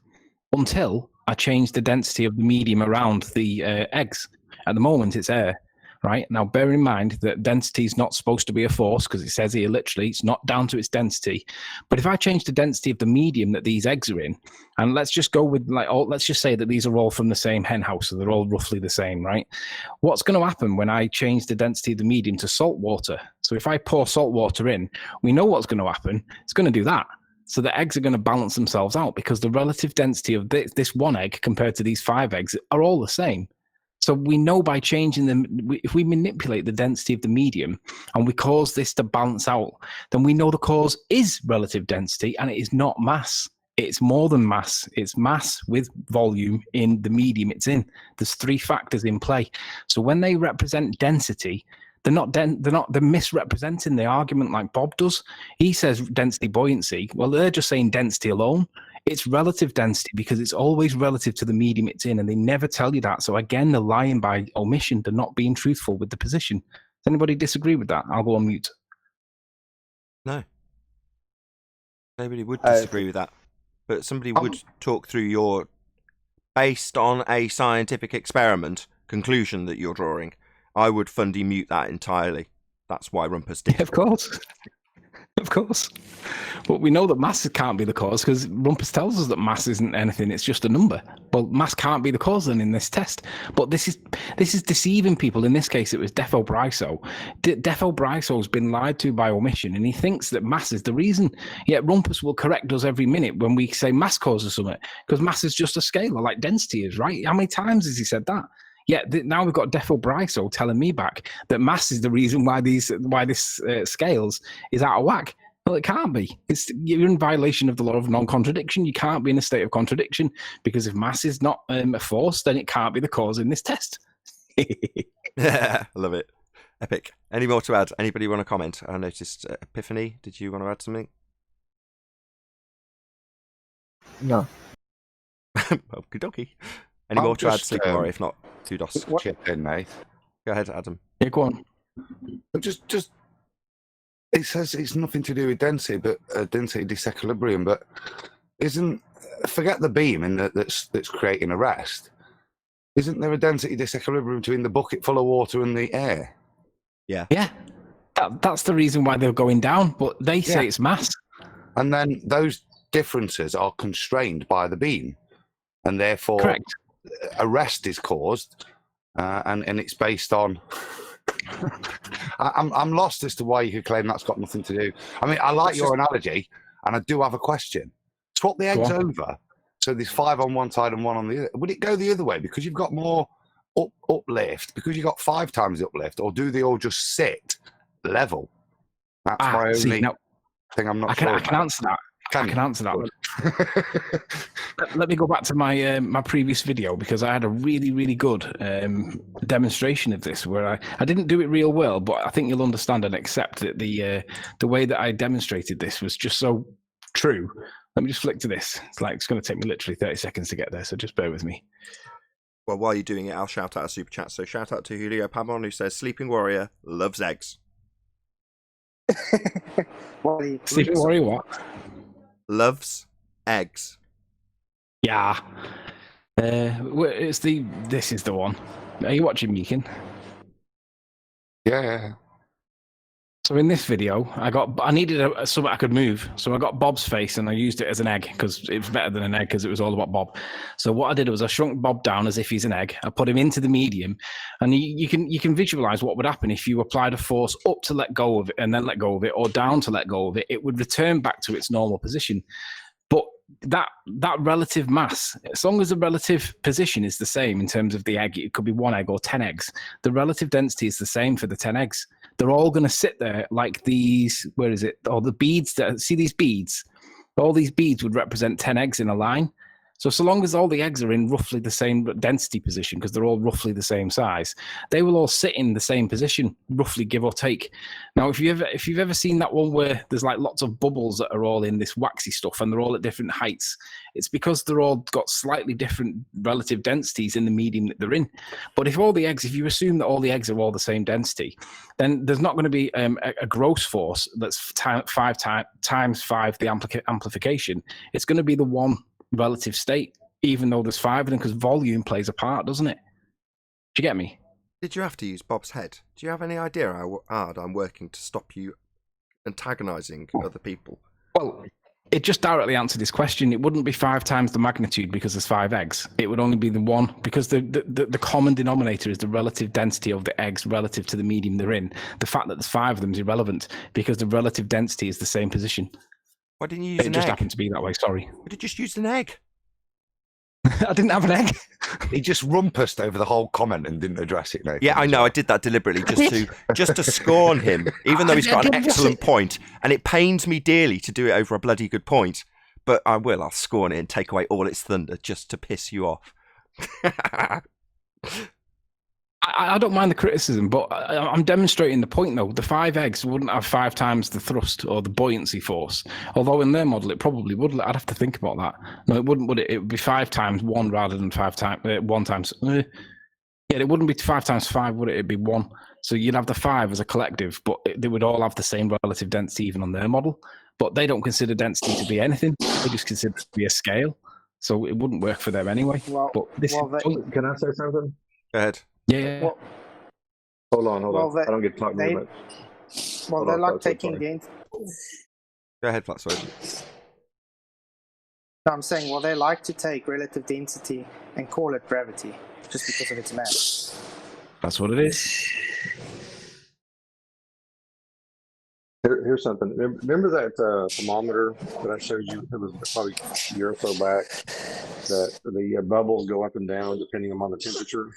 until I change the density of the medium around the eggs. At the moment, it's air, right? Now, bear in mind that density is not supposed to be a force, because it says here literally it's not down to its density. But if I change the density of the medium that these eggs are in, and let's just go with let's just say that these are all from the same hen house, so they're all roughly the same, right? What's going to happen when I change the density of the medium to salt water? So if I pour salt water in, we know what's going to happen. It's going to do that. So the eggs are going to balance themselves out, because the relative density of this 1 egg compared to these 5 eggs are all the same. So we know by changing them, if we manipulate the density of the medium and we cause this to balance out, then we know the cause is relative density and it is not mass. It's more than mass. It's mass with volume in the medium it's in. There's 3 factors in play. So when they represent density, they're misrepresenting the argument like Bob does. He says density buoyancy. Well, they're just saying density alone. It's relative density because it's always relative to the medium it's in, and they never tell you that. So again, they're lying by omission. They're not being truthful with the position. Does anybody disagree with that? I'll go on mute. No. Nobody would disagree with that. But somebody would talk through your, based on a scientific experiment, conclusion that you're drawing. I would fundy mute that entirely. That's why Rumpus did. Yeah, of course. Of course. But we know that mass can't be the cause, because Rumpus tells us that mass isn't anything, it's just a number. Well, mass can't be the cause then in this test. But this is deceiving people. In this case, it was Defo Bryso. Defo Bryso's been lied to by omission, and he thinks that mass is the reason. Yet Rumpus will correct us every minute when we say mass causes something, because mass is just a scalar, like density is, right? How many times has he said that? Yet now we've got Defo Bryso telling me back that mass is the reason why this scales is out of whack. Well, it can't be. You're in violation of the law of non-contradiction. You can't be in a state of contradiction, because if mass is not a force, then it can't be the cause in this test. I love it. Epic. Any more to add? Anybody want to comment? I noticed Epiphany. Did you want to add something? No. Okie dokie. Any more to add, Sigmar? If not, Tudos. Chip in, mate. Go ahead, Adam. Yeah, go on. Just it says it's nothing to do with density, but density disequilibrium. But forget the beam and that's creating a rest. Isn't there a density disequilibrium between the bucket full of water and the air? Yeah. Yeah. That's the reason why they're going down, but they say it's mass. And then those differences are constrained by the beam, and therefore Correct. A rest is caused, and it's based on. I'm lost as to why you could claim that's got nothing to do. I mean, I like your analogy, and I do have a question. Swap the eggs over, so there's 5 on one side and 1 on the other. Would it go the other way because you've got more uplift, because you've got 5 times the uplift, or do they all just sit level? That's my only thing I'm not sure I can answer that. I can answer that. Let me go back to my my previous video, because I had a really, really good demonstration of this where I didn't do it real well, but I think you'll understand and accept that the way that I demonstrated this was just so true. Let me just flick to this. It's going to take me literally 30 seconds to get there, so just bear with me. Well, while you're doing it, I'll shout out a super chat. So shout out to Julio Pamon, who says, Sleeping Warrior loves eggs. Sleeping Warrior what? Loves eggs. Yeah. This is the one. Are you watching, Meekin? Yeah. So in this video, I needed something I could move. So I got Bob's face and I used it as an egg because it was better than an egg because it was all about Bob. So what I did was I shrunk Bob down as if he's an egg. I put him into the medium, and you can visualize what would happen if you applied a force up to let go of it and then let go of it, or down to let go of it. It would return back to its normal position. But that relative mass, as long as the relative position is the same in terms of the egg, it could be 1 egg or 10 eggs. The relative density is the same for the 10 eggs. They're all going to sit there like these, where is it? Or the beads, see these beads? All these beads would represent 10 eggs in a line. So long as all the eggs are in roughly the same density position, because they're all roughly the same size, they will all sit in the same position, roughly, give or take. Now, if you've ever seen that one where there's like lots of bubbles that are all in this waxy stuff and they're all at different heights, it's because they're all got slightly different relative densities in the medium that they're in. But if you assume that all the eggs are all the same density, then there's not going to be a gross force that's 5 times 5 the amplification. It's going to be the one relative state, even though there's 5 of them, because volume plays a part, doesn't it? Do you get me? Did you have to use Bob's head? Do you have any idea how hard I'm working to stop you antagonising other people? Well, it just directly answered this question. It wouldn't be 5 times the magnitude because there's 5 eggs. It would only be the one, because the common denominator is the relative density of the eggs relative to the medium they're in. The fact that there's 5 of them is irrelevant because the relative density is the same position. Why didn't you use an egg? It just happened to be that way, sorry. But you just used an egg. I didn't have an egg. He just rumpused over the whole comment and didn't address it. Nathan. Yeah, I know. I did that deliberately just to scorn him, even though he's got an excellent point, and it pains me dearly to do it over a bloody good point. But I'll scorn it and take away all its thunder just to piss you off. I don't mind the criticism, but I'm demonstrating the point, though. The 5 eggs wouldn't have 5 times the thrust or the buoyancy force. Although in their model, it probably would. I'd have to think about that. No, it wouldn't, would it? It would be 5 times 1 rather than 5 times 1 times. Yeah, it wouldn't be 5 times 5, would it? It'd be 1. So you'd have the 5 as a collective, but they would all have the same relative density even on their model. But they don't consider density to be anything. They just consider it to be a scale. So it wouldn't work for them anyway. Well, but this Can I say something? Go ahead. Yeah. Well, Hold on. I don't get to talk very much. Well, they're like taking the... Go ahead, Flatsword. No, I'm saying, well, they like to take relative density and call it gravity, just because of its mass. That's what it is. Here's something. Remember that thermometer that I showed you? It was probably a year or so back. That the bubbles go up and down depending on the temperature,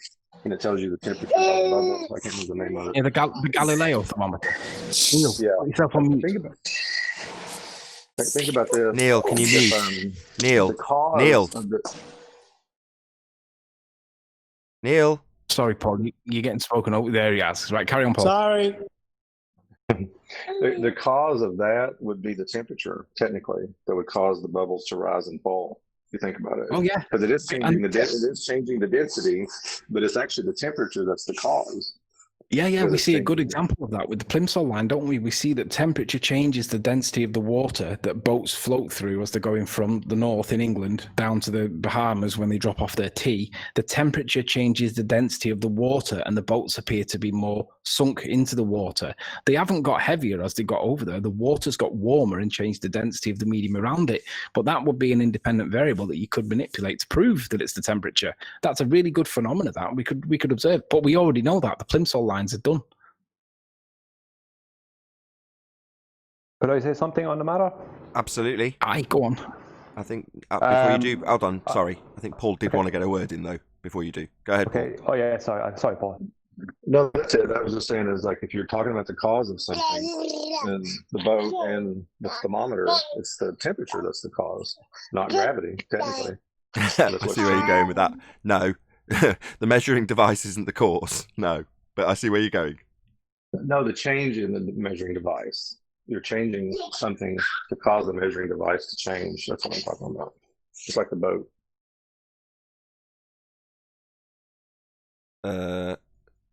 and it tells you the temperature of the bubbles. I can't remember the name of it. Yeah, the Galileo thermometer. Neil, yeah. Think about this. Neil, can you mute? Neil. Sorry, Paul. You're getting spoken over. There he is. Right, carry on, Paul. Sorry. The cause of that would be the temperature, technically, that would cause the bubbles to rise and fall. If you think about it. Oh yeah, because it is changing the density, but it's actually the temperature that's the cause. Yeah, we see a good example of that with the Plimsoll line, don't we? We see that temperature changes the density of the water that boats float through as they're going from the north in England down to the Bahamas when they drop off their tea. The temperature changes the density of the water and the boats appear to be more sunk into the water. They haven't got heavier as they got over there. The water's got warmer and changed the density of the medium around it. But that would be an independent variable that you could manipulate to prove that it's the temperature. That's a really good phenomenon that we could observe. But we already know that. The Plimsoll line are done. Could I say something on the matter? Absolutely. Aye, go on. I think before you do, hold on. Sorry, I think Paul did want to get a word in though. Before you do, go ahead. Okay. Paul. Oh yeah. Sorry, Paul. No, that's it. I was just saying is like if you're talking about the cause of something, and the boat and the thermometer, it's the temperature that's the cause, not gravity, technically. I see where you're going with that. No, the measuring device isn't the cause. No, but I see where you're going. No, the change in the measuring device. You're changing something to cause the measuring device to change. That's what I'm talking about. Just like the boat.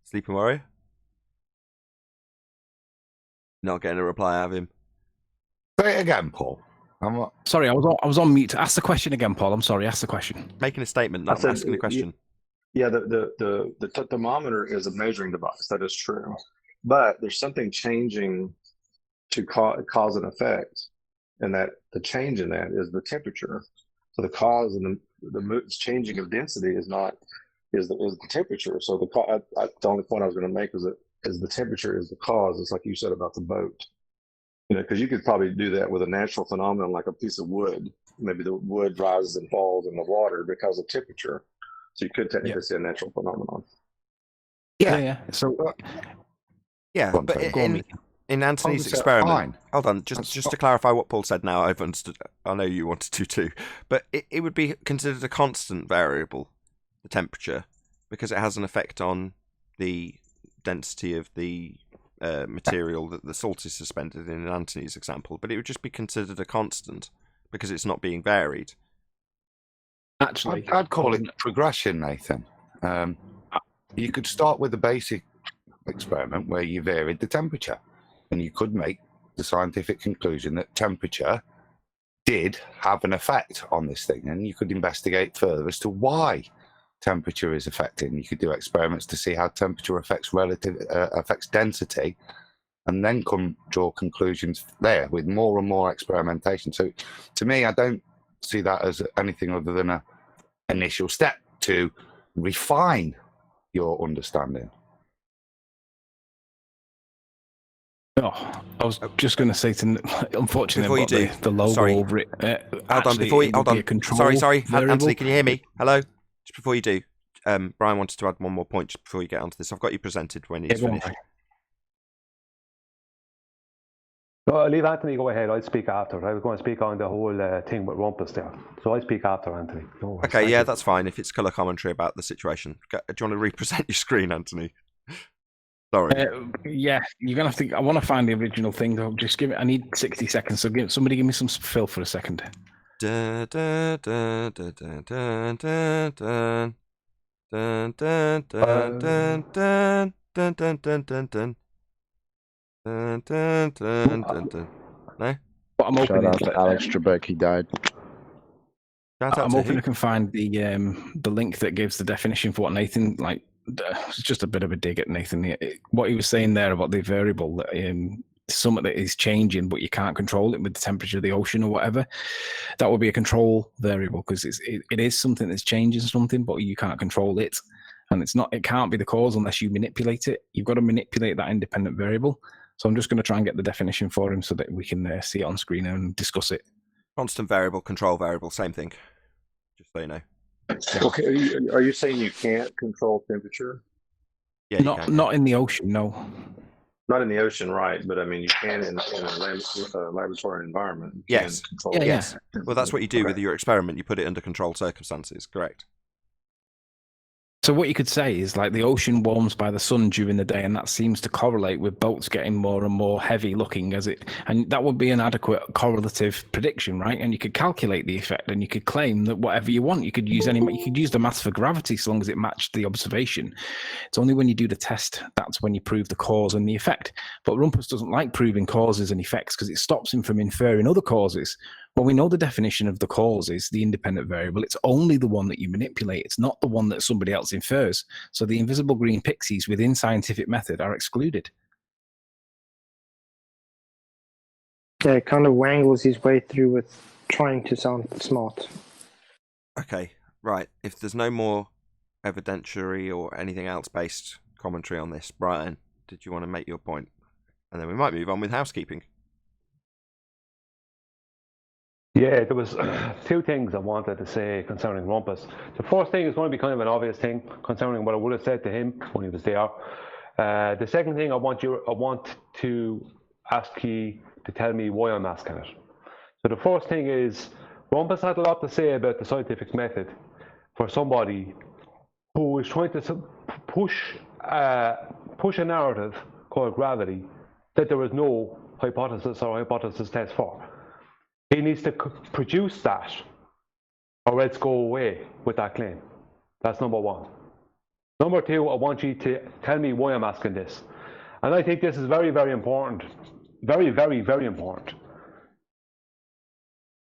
Sleeping Warrior? Not getting a reply out of him. Say it again, Paul. Sorry, I was on mute. Ask the question again, Paul. I'm sorry. Ask the question. Making a statement, not asking a question. Yeah, the thermometer is a measuring device. That is true. But there's something changing to cause an effect, and that the change in that is the temperature. So the cause and the changing of density is the temperature. So the only point I was going to make is the temperature is the cause. It's like you said about the boat. Because you could probably do that with a natural phenomenon like a piece of wood. Maybe the wood rises and falls in the water because of temperature. So you could technically see a natural phenomenon. Yeah. So, but in Anthony's experiment, hold on, just to clarify what Paul said. Now I've understood. I know you wanted to too, but it would be considered a constant variable, the temperature, because it has an effect on the density of the material that the salt is suspended in Anthony's example, but it would just be considered a constant because it's not being varied. Actually, I'd call it progression, Nathan. You could start with a basic experiment where you varied the temperature, and you could make the scientific conclusion that temperature did have an effect on this thing, and you could investigate further as to why temperature is affecting. You could do experiments to see how temperature affects density, and then draw conclusions there with more and more experimentation. So to me, I don't see that as anything other than an initial step to refine your understanding. Oh, I was just going to say to, unfortunately, before you do, the logo over it. Hold on. Sorry, Anthony, can you hear me? Hello? Just before you do, Brian wanted to add one more point just before you get onto this. I've got you presented when he's finished. No, I'll leave Anthony go ahead. I'll speak after. I was going to speak on the whole thing with Rumpus there. So I'll speak after Anthony. No worries. Okay, that's fine if it's colour commentary about the situation. Do you want to represent your screen, Anthony? Sorry. Yeah, you're going to have to... I want to find the original thing, though. Just give it... I need 60 seconds, so somebody give me some fill for a second. Dun, dun, dun, dun, dun, dun, dun, dun. Dun, dun, dun, dun, dun, dun, dun, dun, dun, dun. Dun, dun, dun, dun, dun. No? What I'm Shout out to Alex Trebek, he died. I'm hoping I can find the link that gives the definition for what Nathan, like, it's just a bit of a dig at Nathan. What he was saying there about the variable, something that is changing, but you can't control it with the temperature of the ocean or whatever. That would be a control variable because it is something that's changing something, but you can't control it. And it can't be the cause unless you manipulate it. You've got to manipulate that independent variable. So I'm just going to try and get the definition for him so that we can see it on screen and discuss it. Constant variable, control variable, same thing. Just so you know. Okay, are you saying you can't control temperature? Yeah, not in the ocean, no. Not in the ocean, right? But I mean, you can in a laboratory environment. Yes. Yes. Well, that's what you do with your experiment. You put it under controlled circumstances. Correct. So what you could say is like the ocean warms by the sun during the day, and that seems to correlate with boats getting more and more heavy looking and that would be an adequate correlative prediction, right? And you could calculate the effect, and you could claim that whatever you want, you could use the mass for gravity so long as it matched the observation. It's only when you do the test that's when you prove the cause and the effect. But Rumpus doesn't like proving causes and effects because it stops him from inferring other causes. Well, we know the definition of the cause is the independent variable. It's only the one that you manipulate. It's not the one that somebody else infers. So the invisible green pixies within scientific method are excluded. Yeah, it kind of wangles his way through with trying to sound smart. Okay, right. If there's no more evidentiary or anything else based commentary on this, Brian, did you want to make your point? And then we might move on with housekeeping. Yeah, there was two things I wanted to say concerning Rumpus. The first thing is going to be kind of an obvious thing concerning what I would have said to him when he was there. The second thing I want to ask you to tell me why I'm asking it. So the first thing is, Rumpus had a lot to say about the scientific method for somebody who is trying to push a narrative called gravity that there is no hypothesis or hypothesis test for. He needs to produce that, or else go away with that claim. That's number one. Number two, I want you to tell me why I'm asking this. And I think this is very, very important. Very, very, very important.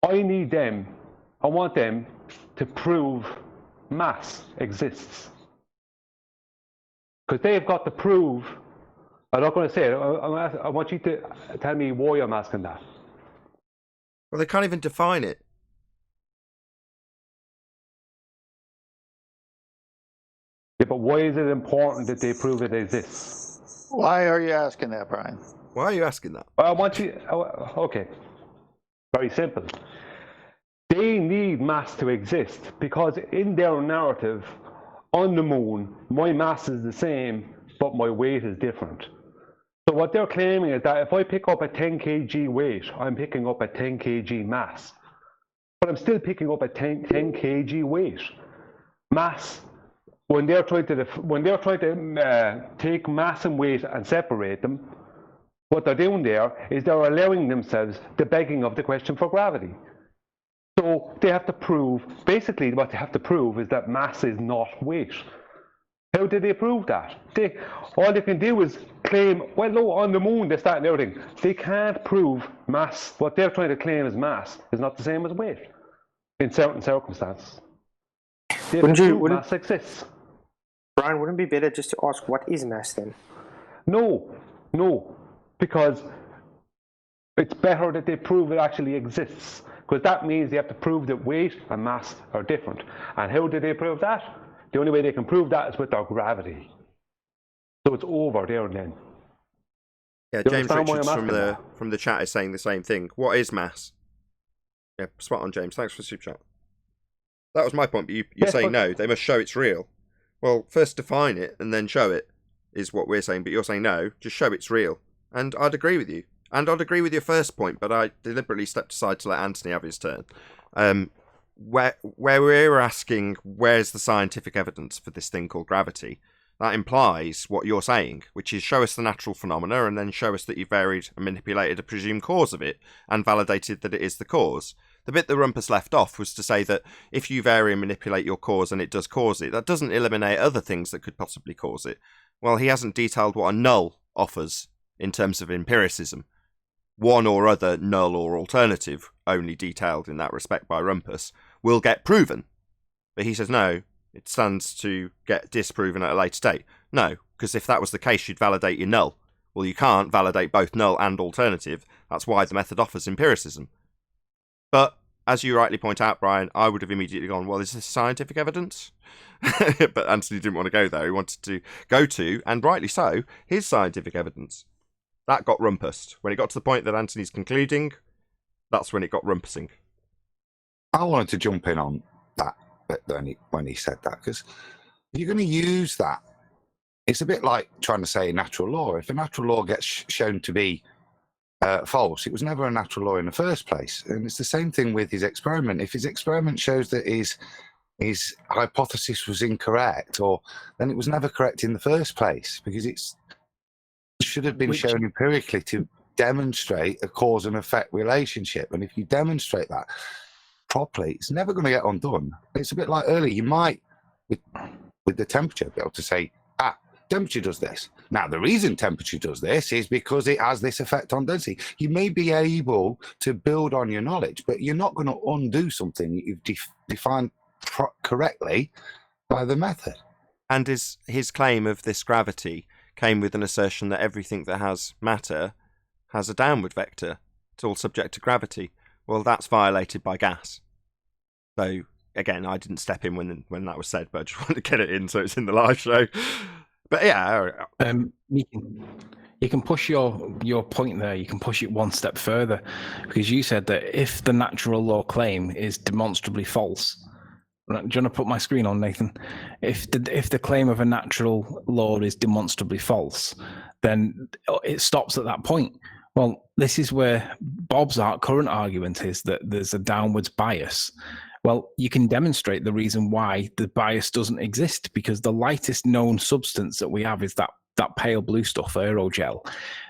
I want them to prove mass exists. Because they've got to prove, I'm not going to say it, I want you to tell me why I'm asking that. Well, they can't even define it. Yeah, but why is it important that they prove it exists? Why are you asking that, Brian? Why are you asking that? I want you, okay, very simple. They need mass to exist because in their narrative, on the moon, my mass is the same, but my weight is different. So what they're claiming is that if I pick up a 10 kg weight, I'm picking up a 10 kg mass. But I'm still picking up a 10 kg weight. Mass, when they're trying to take mass and weight and separate them, what they're doing there is they're allowing themselves the begging of the question for gravity. So they have to prove, basically what they have to prove is that mass is not weight. How did they prove that? All they can do is claim, well, no, on the moon they start noting. They can't prove mass. What they're trying to claim as mass is not the same as weight in certain circumstances. Mass exists. Brian, wouldn't it be better just to ask what is mass then? No, because it's better that they prove it actually exists. Because that means they have to prove that weight and mass are different. And how do they prove that? The only way they can prove that is with their gravity. So it's over there and then. Yeah, James Richards from the chat is saying the same thing. What is mass? Yeah, spot on, James. Thanks for the super chat. That was my point, but you're saying no, they must show it's real. Well, first define it and then show it is what we're saying, but you're saying no, just show it's real. And I'd agree with you. And I'd agree with your first point, but I deliberately stepped aside to let Anthony have his turn. Where we're asking, where's the scientific evidence for this thing called gravity? That implies what you're saying, which is show us the natural phenomena and then show us that you've varied and manipulated a presumed cause of it and validated that it is the cause. The bit that Rumpus left off was to say that if you vary and manipulate your cause and it does cause it, that doesn't eliminate other things that could possibly cause it. Well, he hasn't detailed what a null offers in terms of empiricism. One or other null or alternative, only detailed in that respect by Rumpus, will get proven. But he says no, it stands to get disproven at a later date. No, because if that was the case, you'd validate your null. Well, you can't validate both null and alternative. That's why the method offers empiricism. But, as you rightly point out, Brian, I would have immediately gone, well, is this scientific evidence? But Anthony didn't want to go there. He wanted to go to, and rightly so, his scientific evidence. That got rumpused. When it got to the point that Anthony's concluding, that's when it got rumpusing. I wanted to jump in on that bit when he said that, because if you're going to use that, it's a bit like trying to say natural law. If a natural law gets shown to be false, it was never a natural law in the first place. And it's the same thing with his experiment. If his experiment shows that his hypothesis was incorrect, then it was never correct in the first place, because it should have been shown empirically to demonstrate a cause and effect relationship. And if you demonstrate that properly, it's never going to get undone. It's a bit like earlier, you might, with the temperature, be able to say, temperature does this. Now, the reason temperature does this is because it has this effect on density. You may be able to build on your knowledge, but you're not going to undo something that you've defined correctly by the method. And his claim of this gravity came with an assertion that everything that has matter has a downward vector. It's all subject to gravity. Well, that's violated by gas. So, again, I didn't step in when that was said, but I just wanted to get it in so it's in the live show. But yeah. You can push your point there. You can push it one step further, because you said that if the natural law claim is demonstrably false, do you want to put my screen on, Nathan? If the claim of a natural law is demonstrably false, then it stops at that point. Well, this is where Bob's current argument is that there's a downwards bias. Well, you can demonstrate the reason why the bias doesn't exist, because the lightest known substance that we have is that pale blue stuff, aerogel,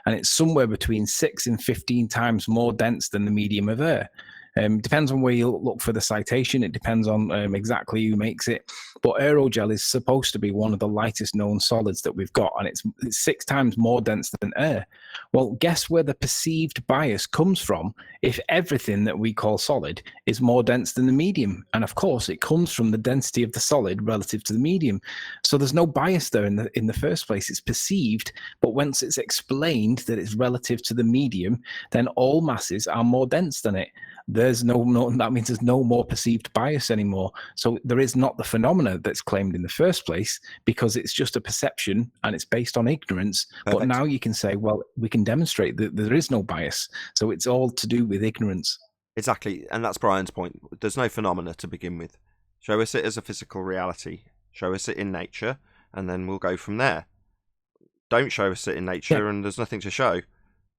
and it's somewhere between 6 and 15 times more dense than the medium of air. Depends on where you look for the citation. It depends on exactly who makes it. But aerogel is supposed to be one of the lightest known solids that we've got, and it's 6 times more dense than air. Well, guess where the perceived bias comes from if everything that we call solid is more dense than the medium? And of course, it comes from the density of the solid relative to the medium. So there's no bias there in the first place. It's perceived, but once it's explained that it's relative to the medium, then all masses are more dense than it. There's no that means there's no more perceived bias anymore. So there is not the phenomena that's claimed in the first place, because it's just a perception and it's based on ignorance. Perfect. But now you can say, well, we can demonstrate that there is no bias. So it's all to do with ignorance. Exactly, and that's Brian's point. There's no phenomena to begin with. Show us it as a physical reality. Show us it in nature, and then we'll go from there. Don't show us it in nature, and there's nothing to show.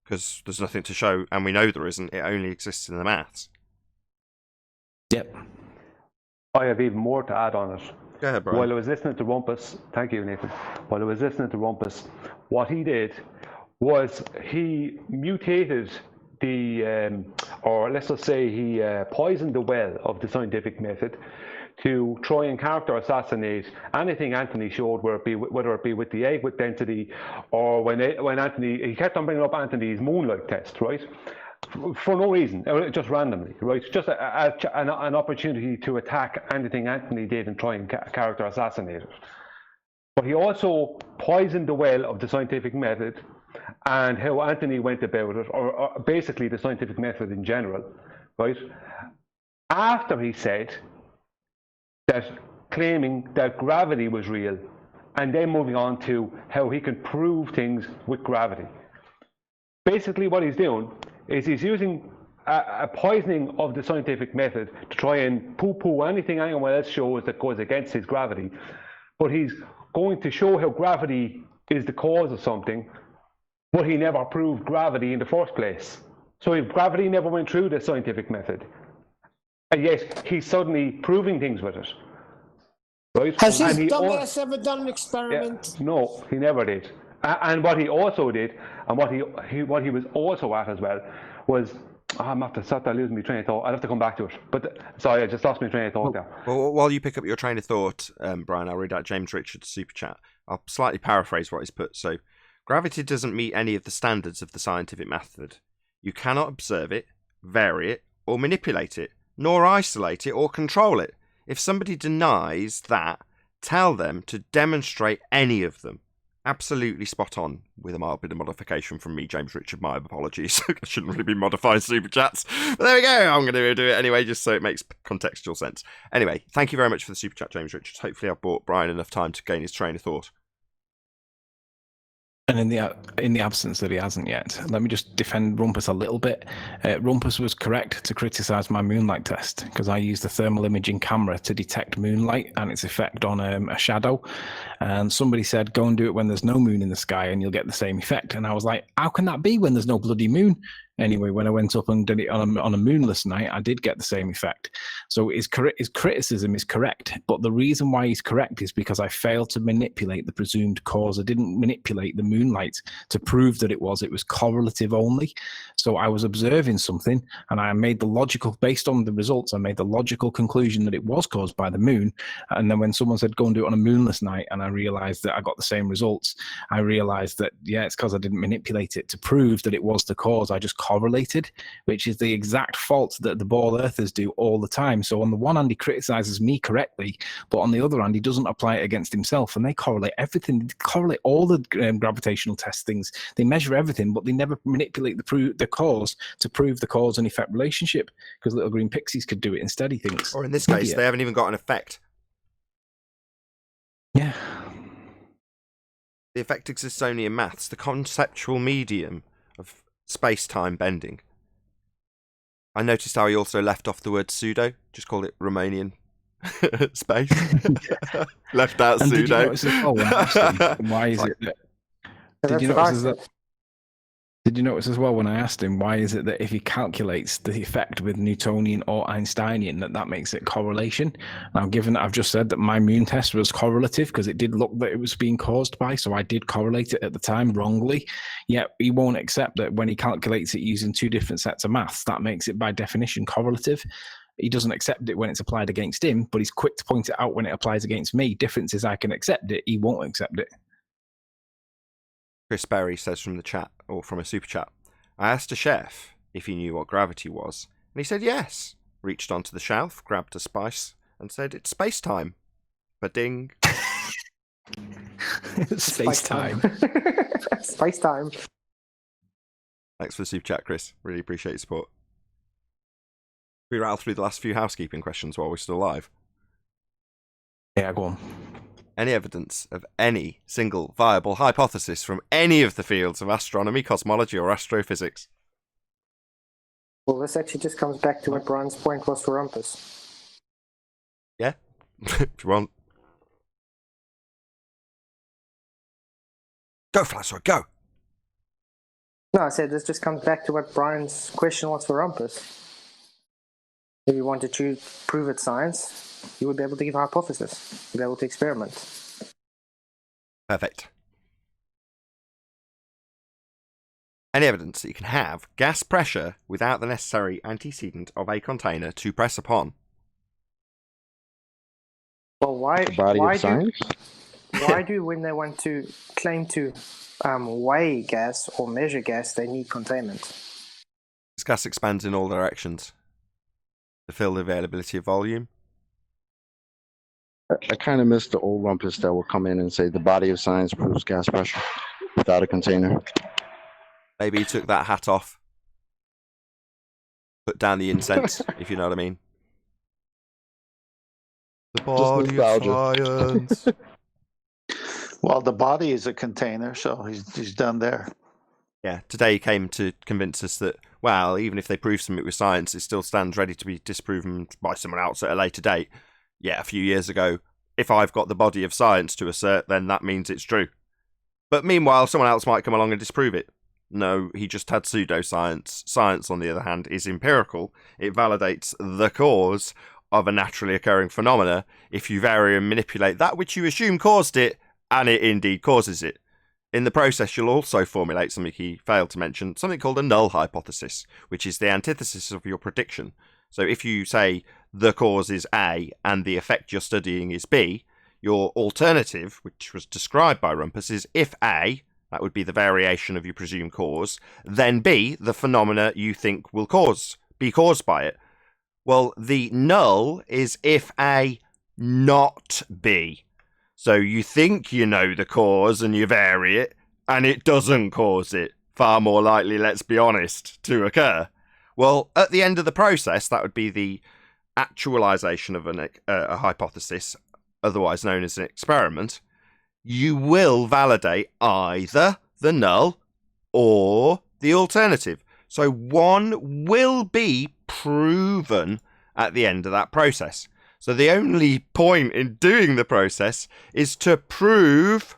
Because there's nothing to show, and we know there isn't. It only exists in the maths. Yep. I have even more to add on it. Go ahead, Brian. While I was listening to Rumpus, thank you, Nathan. While I was listening to Rumpus, what he did was he mutated or let's just say he poisoned the well of the scientific method to try and character assassinate anything Anthony showed, whether it be with the egg with density, or when Anthony, he kept on bringing up Anthony's moonlight test, right? For no reason, just randomly, right? Just an opportunity to attack anything Anthony did and try and character assassinate it. But he also poisoned the well of the scientific method and how Anthony went about it, or basically the scientific method in general, right? After he said that, claiming that gravity was real, and then moving on to how he can prove things with gravity. Basically what he's doing is he's using a poisoning of the scientific method to try and poo-poo anything anyone else shows that goes against his gravity. But he's going to show how gravity is the cause of something, but he never proved gravity in the first place. So if gravity never went through the scientific method, and yet he's suddenly proving things with it. Right? Has this dumbass ever done an experiment? Yeah, no, he never did. And what he also did, and what he was also at as well, was, I'm have to start losing my train of thought. I'll have to come back to it. But sorry, I just lost my train of thought there. Well, while you pick up your train of thought, Brian, I'll read out James Richards' super chat. I'll slightly paraphrase what he's put. So, gravity doesn't meet any of the standards of the scientific method. You cannot observe it, vary it, or manipulate it, nor isolate it or control it. If somebody denies that, tell them to demonstrate any of them. Absolutely spot on, with a mild bit of modification from me, James Richard. My apologies. I shouldn't really be modifying super chats. But there we go. I'm going to do it anyway, just so it makes contextual sense. Anyway, thank you very much for the super chat, James Richards. Hopefully I've bought Brian enough time to gain his train of thought. And in the absence that he hasn't yet, let me just defend Rumpus a little bit. Rumpus was correct to criticise my moonlight test, because I used the thermal imaging camera to detect moonlight and its effect on a shadow. And somebody said, go and do it when there's no moon in the sky and you'll get the same effect. And I was like, how can that be when there's no bloody moon? Anyway, when I went up and did it on a moonless night, I did get the same effect. So his criticism is correct, but the reason why he's correct is because I failed to manipulate the presumed cause. I didn't manipulate the moonlight to prove that it was correlative only. So I was observing something, and I made based on the results, I made the logical conclusion that it was caused by the moon. And then when someone said, go and do it on a moonless night, and I realized that I got the same results, I realized that, yeah, it's because I didn't manipulate it to prove that it was the cause. I just correlated, which is the exact fault that the ball earthers do all the time. So on the one hand, he criticizes me correctly, but on the other hand, he doesn't apply it against himself. And they correlate everything. They correlate all the gravitational test things. They measure everything, but they never manipulate the cause to prove the cause and effect relationship, because little green pixies could do it instead, he thinks. Or in this case, they haven't even got an effect. Yeah. the effect exists only in maths, the conceptual medium of space-time bending. I noticed how he also left off the word pseudo, just called it Romanian space. Left out And pseudo. Did you notice as well when I asked him, why is it that... Did you notice as well when I asked him why is it that if he calculates the effect with Newtonian or Einsteinian that makes it correlation? Now, given that I've just said that my moon test was correlative because it did look that it was being caused by, so I did correlate it at the time wrongly, yet he won't accept that when he calculates it using two different sets of maths, that makes it by definition correlative. He doesn't accept it when it's applied against him, but he's quick to point it out when it applies against me. Difference is I can accept it, he won't accept it. Chris Berry says from the chat, or from a super chat, I asked a chef if he knew what gravity was, and he said yes. Reached onto the shelf, grabbed a spice, and said, it's space-time. Ba-ding. Space-time. Space-time. Thanks for the super chat, Chris. Really appreciate your support. We rattle through the last few housekeeping questions while we're still live. Yeah, go on. Any evidence of any single viable hypothesis from any of the fields of astronomy, cosmology, or astrophysics? Well, this actually just comes back to what Brian's point was for Rumpus. Yeah, if you want. Go, Flasher, go! No, I said this just comes back to what Brian's question was for Rumpus. If you want to prove it's science, you would be able to give a hypothesis. You'd be able to experiment. Perfect. Any evidence that you can have gas pressure without the necessary antecedent of a container to press upon? Well, why do when they want to claim to weigh gas or measure gas, they need containment? This gas expands in all directions to fill the availability of volume. I kind of miss the old Rumpus that will come in and say the body of science proves gas pressure without a container. Maybe he took that hat off. Put down the incense, if you know what I mean. The body of science. Well, the body is a container, so he's done there. Yeah, today he came to convince us that, well, even if they prove something with science, it still stands ready to be disproven by someone else at a later date. Yeah, a few years ago, if I've got the body of science to assert, then that means it's true. But meanwhile, someone else might come along and disprove it. No, he just had pseudoscience. Science, on the other hand, is empirical. It validates the cause of a naturally occurring phenomena if you vary and manipulate that which you assume caused it, and it indeed causes it. In the process, you'll also formulate something he failed to mention, something called a null hypothesis, which is the antithesis of your prediction. So if you say the cause is A and the effect you're studying is B, your alternative, which was described by Rumpus, is if A, that would be the variation of your presumed cause, then B, the phenomena you think will be caused by it. Well, the null is if A not B. So you think you know the cause and you vary it, and it doesn't cause it. Far more likely, let's be honest, to occur. Well, at the end of the process, that would be the actualization of a hypothesis, otherwise known as an experiment. You will validate either the null or the alternative. So one will be proven at the end of that process. So the only point in doing the process is to prove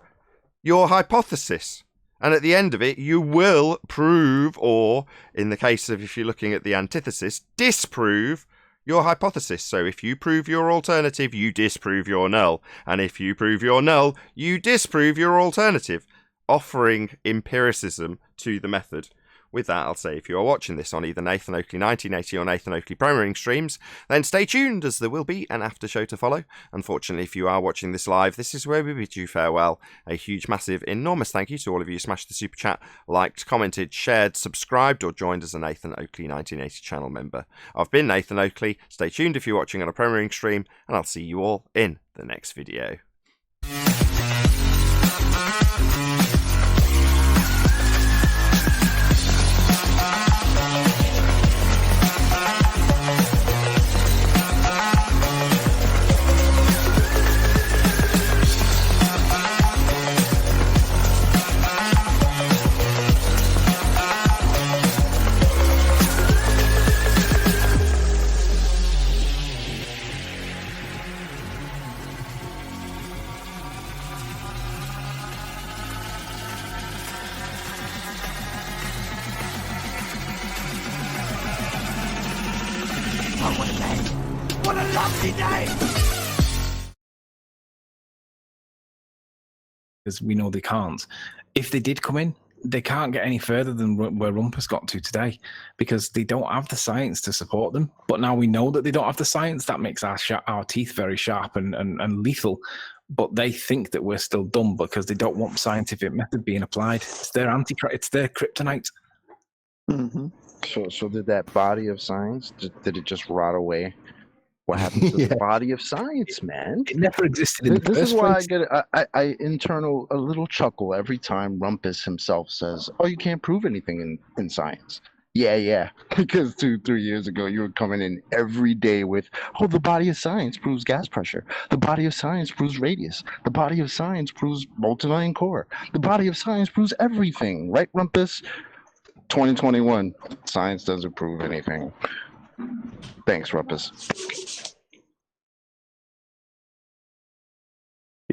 your hypothesis. And at the end of it, you will prove, or in the case of if you're looking at the antithesis, disprove your hypothesis. So if you prove your alternative, you disprove your null. And if you prove your null, you disprove your alternative, offering empiricism to the method. With that, I'll say if you are watching this on either Nathan Oakley 1980 or Nathan Oakley Premiering streams, then stay tuned as there will be an after show to follow. Unfortunately, if you are watching this live, this is where we bid you farewell. A huge, massive, enormous thank you to all of you who smashed the super chat, liked, commented, shared, subscribed, or joined as a Nathan Oakley 1980 channel member. I've been Nathan Oakley. Stay tuned if you're watching on a Premiering stream, and I'll see you all in the next video. fucking name! Because we know they can't. If they did come in, they can't get any further than where Rumpus got to today, because they don't have the science to support them. But now we know that they don't have the science. That makes our teeth very sharp and lethal. But they think that we're still dumb because they don't want scientific method being applied. It's their it's their kryptonite. Mm-hmm. So did that body of science, did it just rot away? What happened to the body of science, man? It never existed in the This first is why place. I internal a little chuckle every time Rumpus himself says, "Oh, you can't prove anything in science." Yeah, because 2-3 years ago you were coming in every day with, "Oh, the body of science proves gas pressure. The body of science proves radius. The body of science proves molten iron core. The body of science proves everything." Right, Rumpus? 2021, science doesn't prove anything. Thanks, Rumpus.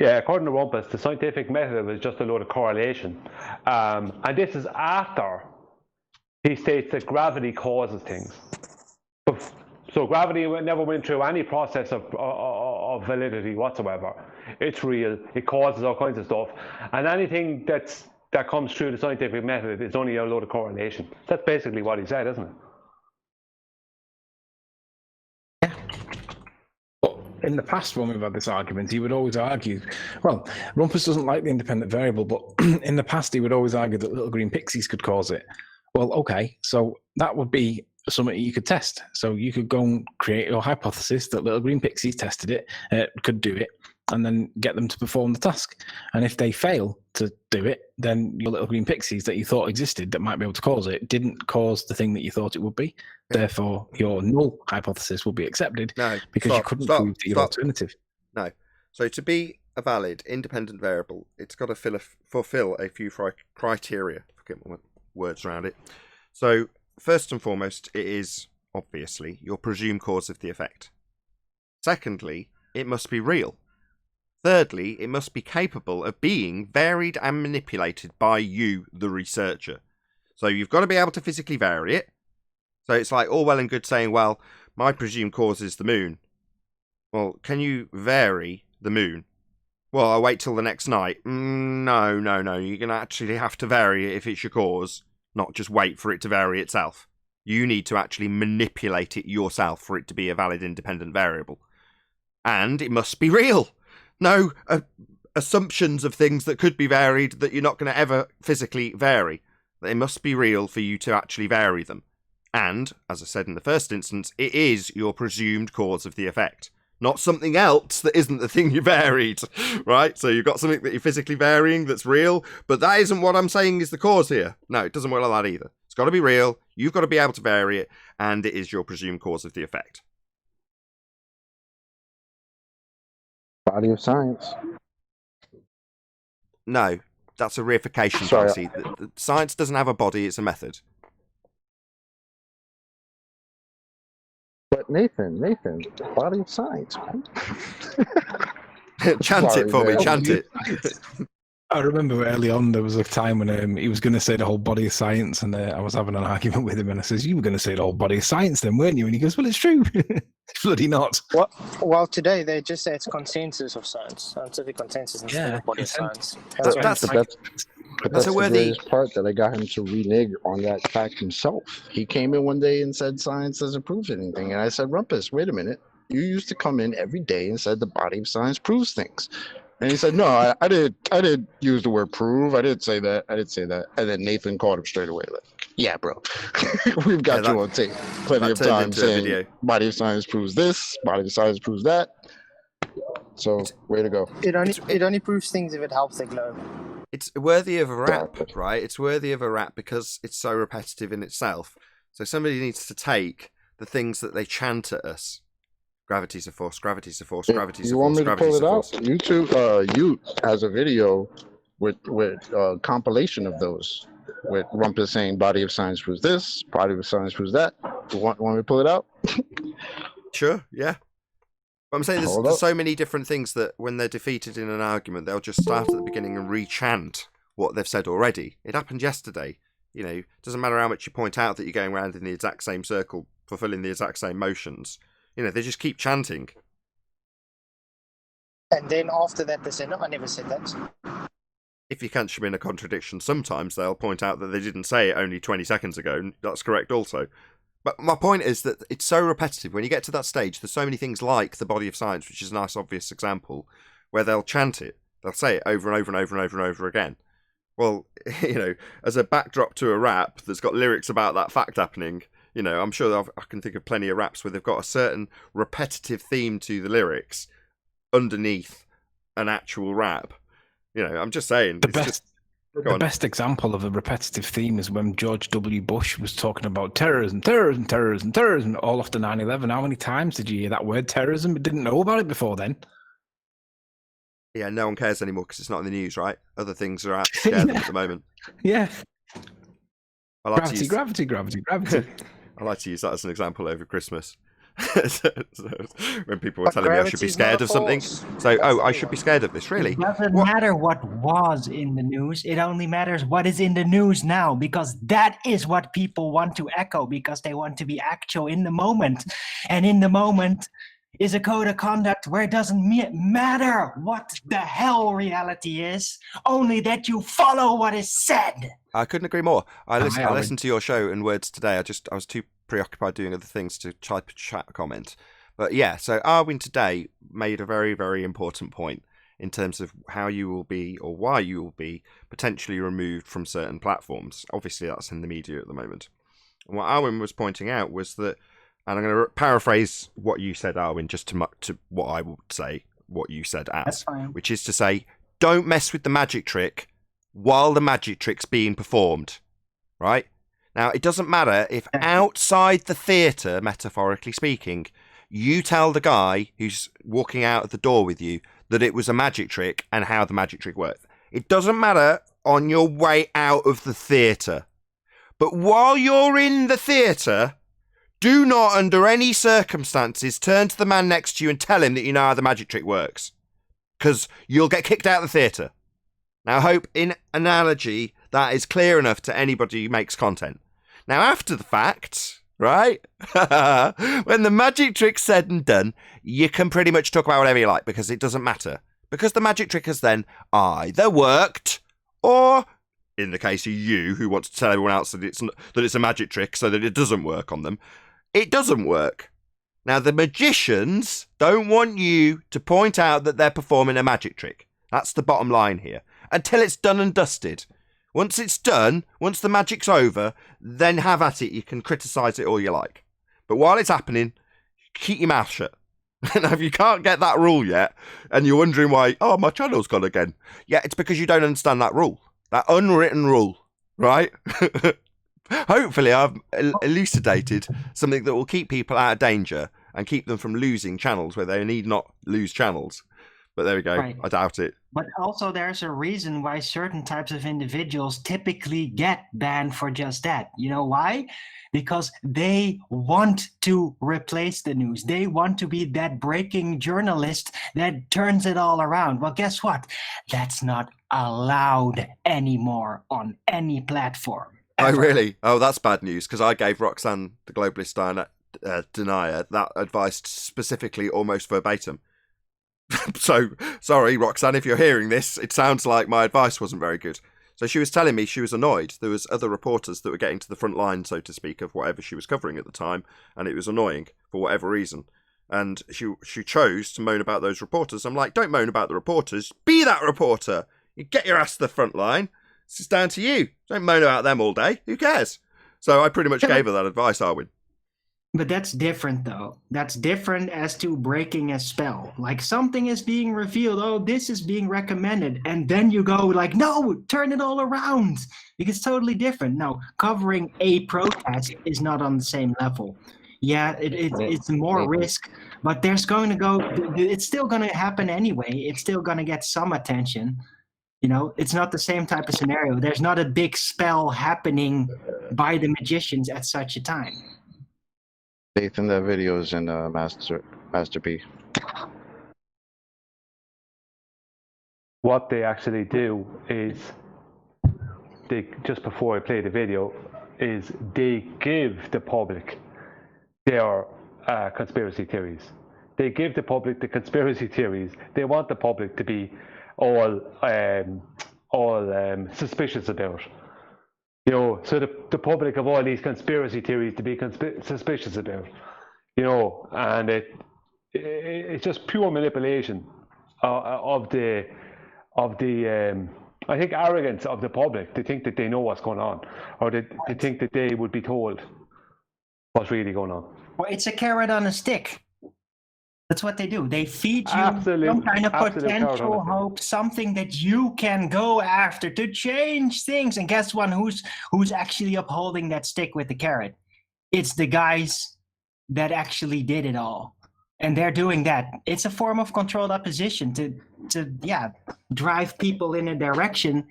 Yeah, according to Rumpus, the scientific method is just a load of correlation. And this is after he states that gravity causes things. So gravity never went through any process of validity whatsoever. It's real. It causes all kinds of stuff. And anything that comes through the scientific method is only a load of correlation. That's basically what he said, isn't it? In the past, when we've had this argument, he would always argue, well, Rumpus doesn't like the independent variable, but in the past he would always argue that little green pixies could cause it. Well, okay, so that would be something you could test. So you could go and create your hypothesis that little green pixies tested it, could do it, and then get them to perform the task. And if they fail to do it, then your little green pixies that you thought existed that might be able to cause it didn't cause the thing that you thought it would be. Therefore, your null hypothesis will be accepted because you couldn't prove your alternative. No. So to be a valid independent variable, it's got to fulfill a few criteria. Forget my words around it. So first and foremost, it is obviously your presumed cause of the effect. Secondly, it must be real. Thirdly, it must be capable of being varied and manipulated by you, the researcher. So you've got to be able to physically vary it. So it's like all well and good saying, well, my presumed cause is the moon. Well, can you vary the moon? Well, I'll wait till the next night. No. You're going to actually have to vary it if it's your cause, not just wait for it to vary itself. You need to actually manipulate it yourself for it to be a valid independent variable. And it must be real. No assumptions of things that could be varied that you're not going to ever physically vary. They must be real for you to actually vary them. And, as I said in the first instance, it is your presumed cause of the effect. Not something else that isn't the thing you varied, right? So you've got something that you're physically varying that's real, but that isn't what I'm saying is the cause here. No, it doesn't work like that either. It's got to be real, you've got to be able to vary it, and it is your presumed cause of the effect. Body of science. No, that's a reification policy. The science doesn't have a body, it's a method. But Nathan, body of science, man. Chant it for me, chant it. I remember early on there was a time when he was going to say the whole body of science, and I was having an argument with him, and I says, "You were going to say the whole body of science, then, weren't you?" And he goes, "Well, it's true." It's bloody not. Well, today they just say it's consensus of science, scientific consensus instead of body of science. That's the greatest part that I got him to renege on that fact himself. He came in one day and said science doesn't prove anything, and I said, "Rumpus, wait a minute. You used to come in every day and said the body of science proves things." And he said, "No, I didn't use the word prove. I didn't say that. And then Nathan called him straight away, like, "Yeah, bro, we've got you on tape plenty of time saying body of science proves this, body of science proves that." So, way to go. It only proves things if it helps the globe. It's worthy of a rap, right? It's worthy of a rap because it's so repetitive in itself. So somebody needs to take the things that they chant at us. Gravity's a force, gravity's a force, gravity's a force, gravity's a force. You want me to pull it out? YouTube has a video with compilation of those, with Rumpus saying body of science proves this, body of science proves that. Want me to pull it out? Sure, yeah. But I'm saying there's so many different things that when they're defeated in an argument, they'll just start at the beginning and re-chant what they've said already. It happened yesterday. You know, it doesn't matter how much you point out that you're going around in the exact same circle, fulfilling the exact same motions. You know, they just keep chanting And then after that, they say, no, I never said that. If you catch them in a contradiction, sometimes they'll point out that they didn't say it only 20 seconds ago. That's correct also. But my point is that it's so repetitive. When you get to that stage, there's so many things like the body of science, which is a nice, obvious example, where they'll chant it. They'll say it over and over and over and over and over again. Well, as a backdrop to a rap that's got lyrics about that fact happening, I'm sure I can think of plenty of raps where they've got a certain repetitive theme to the lyrics underneath an actual rap. I'm just saying. The best example of a repetitive theme is when George W. Bush was talking about terrorism all after 9/11. How many times did you hear that word terrorism but didn't know about it before then? Yeah, no one cares anymore because it's not in the news, right? Other things are out to scare them at the moment. Yeah. I like Gravity. I like to use that as an example over Christmas. When people were telling me I should be scared of something. So, I should be scared of this, really? It doesn't matter what was in the news. It only matters what is in the news now, because that is what people want to echo, because they want to be actual in the moment. And in the moment is a code of conduct where it doesn't matter what the hell reality is, only that you follow what is said. I couldn't agree more. I listened to your show and words today. I was too preoccupied doing other things to type a chat comment. But yeah, so Arwin today made a very, very important point in terms of how you will be, or why you will be, potentially removed from certain platforms. Obviously, that's in the media at the moment. And what Arwin was pointing out was that, and I'm going to paraphrase what you said, Arwin, just to what I would say, what you said as, which is to say, don't mess with the magic trick while the magic trick's being performed, right? Now, it doesn't matter if outside the theatre, metaphorically speaking, you tell the guy who's walking out of the door with you that it was a magic trick and how the magic trick worked. It doesn't matter on your way out of the theatre. But while you're in the theatre, do not, under any circumstances, turn to the man next to you and tell him that you know how the magic trick works. Because you'll get kicked out of the theatre. Now, I hope in analogy that is clear enough to anybody who makes content. Now, after the fact, right, when the magic trick's said and done, you can pretty much talk about whatever you like, because it doesn't matter. Because the magic trick has then either worked, or, in the case of you, who wants to tell everyone else that it's a magic trick so that it doesn't work on them, it doesn't work. Now, the magicians don't want you to point out that they're performing a magic trick. That's the bottom line here. Until it's done and dusted. Once it's done, once the magic's over, then have at it. You can criticise it all you like. But while it's happening, keep your mouth shut. Now, if you can't get that rule yet, and you're wondering why, my channel's gone again. Yeah, it's because you don't understand that rule. That unwritten rule, right? Hopefully, I've elucidated something that will keep people out of danger and keep them from losing channels where they need not lose channels. But there we go. Right. I doubt it. But also there's a reason why certain types of individuals typically get banned for just that. You know why? Because they want to replace the news. They want to be that breaking journalist that turns it all around. Well, guess what? That's not allowed anymore on any platform. Ever. Oh, really? Oh, that's bad news, because I gave Roxanne, the globalist denier, that advice specifically almost verbatim. So, sorry, Roxanne, if you're hearing this, it sounds like my advice wasn't very good. So she was telling me she was annoyed. There was other reporters that were getting to the front line, so to speak, of whatever she was covering at the time, and it was annoying for whatever reason. And she chose to moan about those reporters. I'm like, don't moan about the reporters. Be that reporter. You get your ass to the front line. This is down to you. Don't moan about them all day. Who cares? So I pretty much gave her that advice, Arwin. But that's different, though. That's different as to breaking a spell. Like, something is being revealed. Oh, this is being recommended. And then you go like, no, turn it all around. It's totally different. Now, covering a protest is not on the same level. Yeah, it's more risk. But it's still going to happen anyway. It's still going to get some attention. It's not the same type of scenario. There's not a big spell happening by the magicians at such a time. Nathan, that video is in Master P. What they actually do is, just before I play the video, is they give the public their conspiracy theories. they give the public the conspiracy theories. They want the public to be all suspicious about. You know, so the public have all these conspiracy theories to be suspicious about. You know, and it's just pure manipulation of the I think arrogance of the public to think that they know what's going on, or to think that they would be told what's really going on. Well, it's a carrot on a stick. That's what they do. They feed you some kind of potential hope, something that you can go after to change things. And guess what? Who's actually upholding that stick with the carrot? It's the guys that actually did it all. And they're doing that. It's a form of controlled opposition to drive people in a direction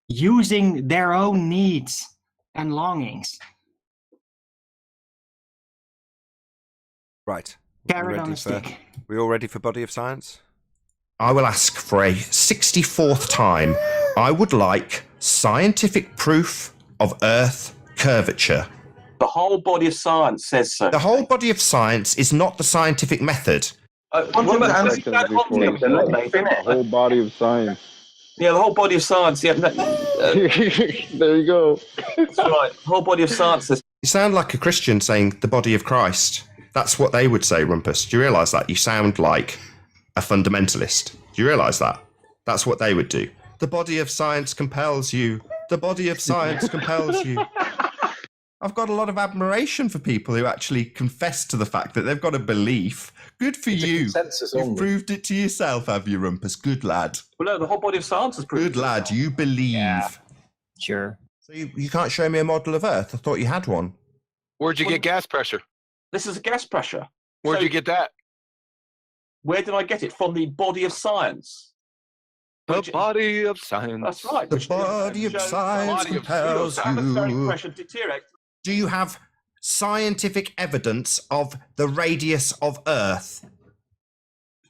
using their own needs and longings. Right. Carrot on a stick. We all ready for Body of Science? I will ask for a 64th time. I would like scientific proof of Earth curvature. The whole body of science says so. The whole body of science is not the scientific method. The whole body of science. Yeah, the whole body of science. Yeah, there you go. That's right. The whole body of science says. You sound like a Christian saying the body of Christ. That's what they would say, Rumpus. Do you realise that? You sound like a fundamentalist. Do you realise that? That's what they would do. The body of science compels you. The body of science compels you. I've got a lot of admiration for people who actually confess to the fact that they've got a belief. Good for you. You've proved it to yourself, have you, Rumpus? Good lad. Well, no, the whole body of science is proved. Good lad, you believe. Yeah. Sure. So you can't show me a model of Earth? I thought you had one. Where'd you get gas pressure? This is a gas pressure. Where'd you get that? Where did I get it? From the body of science. The body of science. That's right. The body of science compels you. Do you have scientific evidence of the radius of Earth?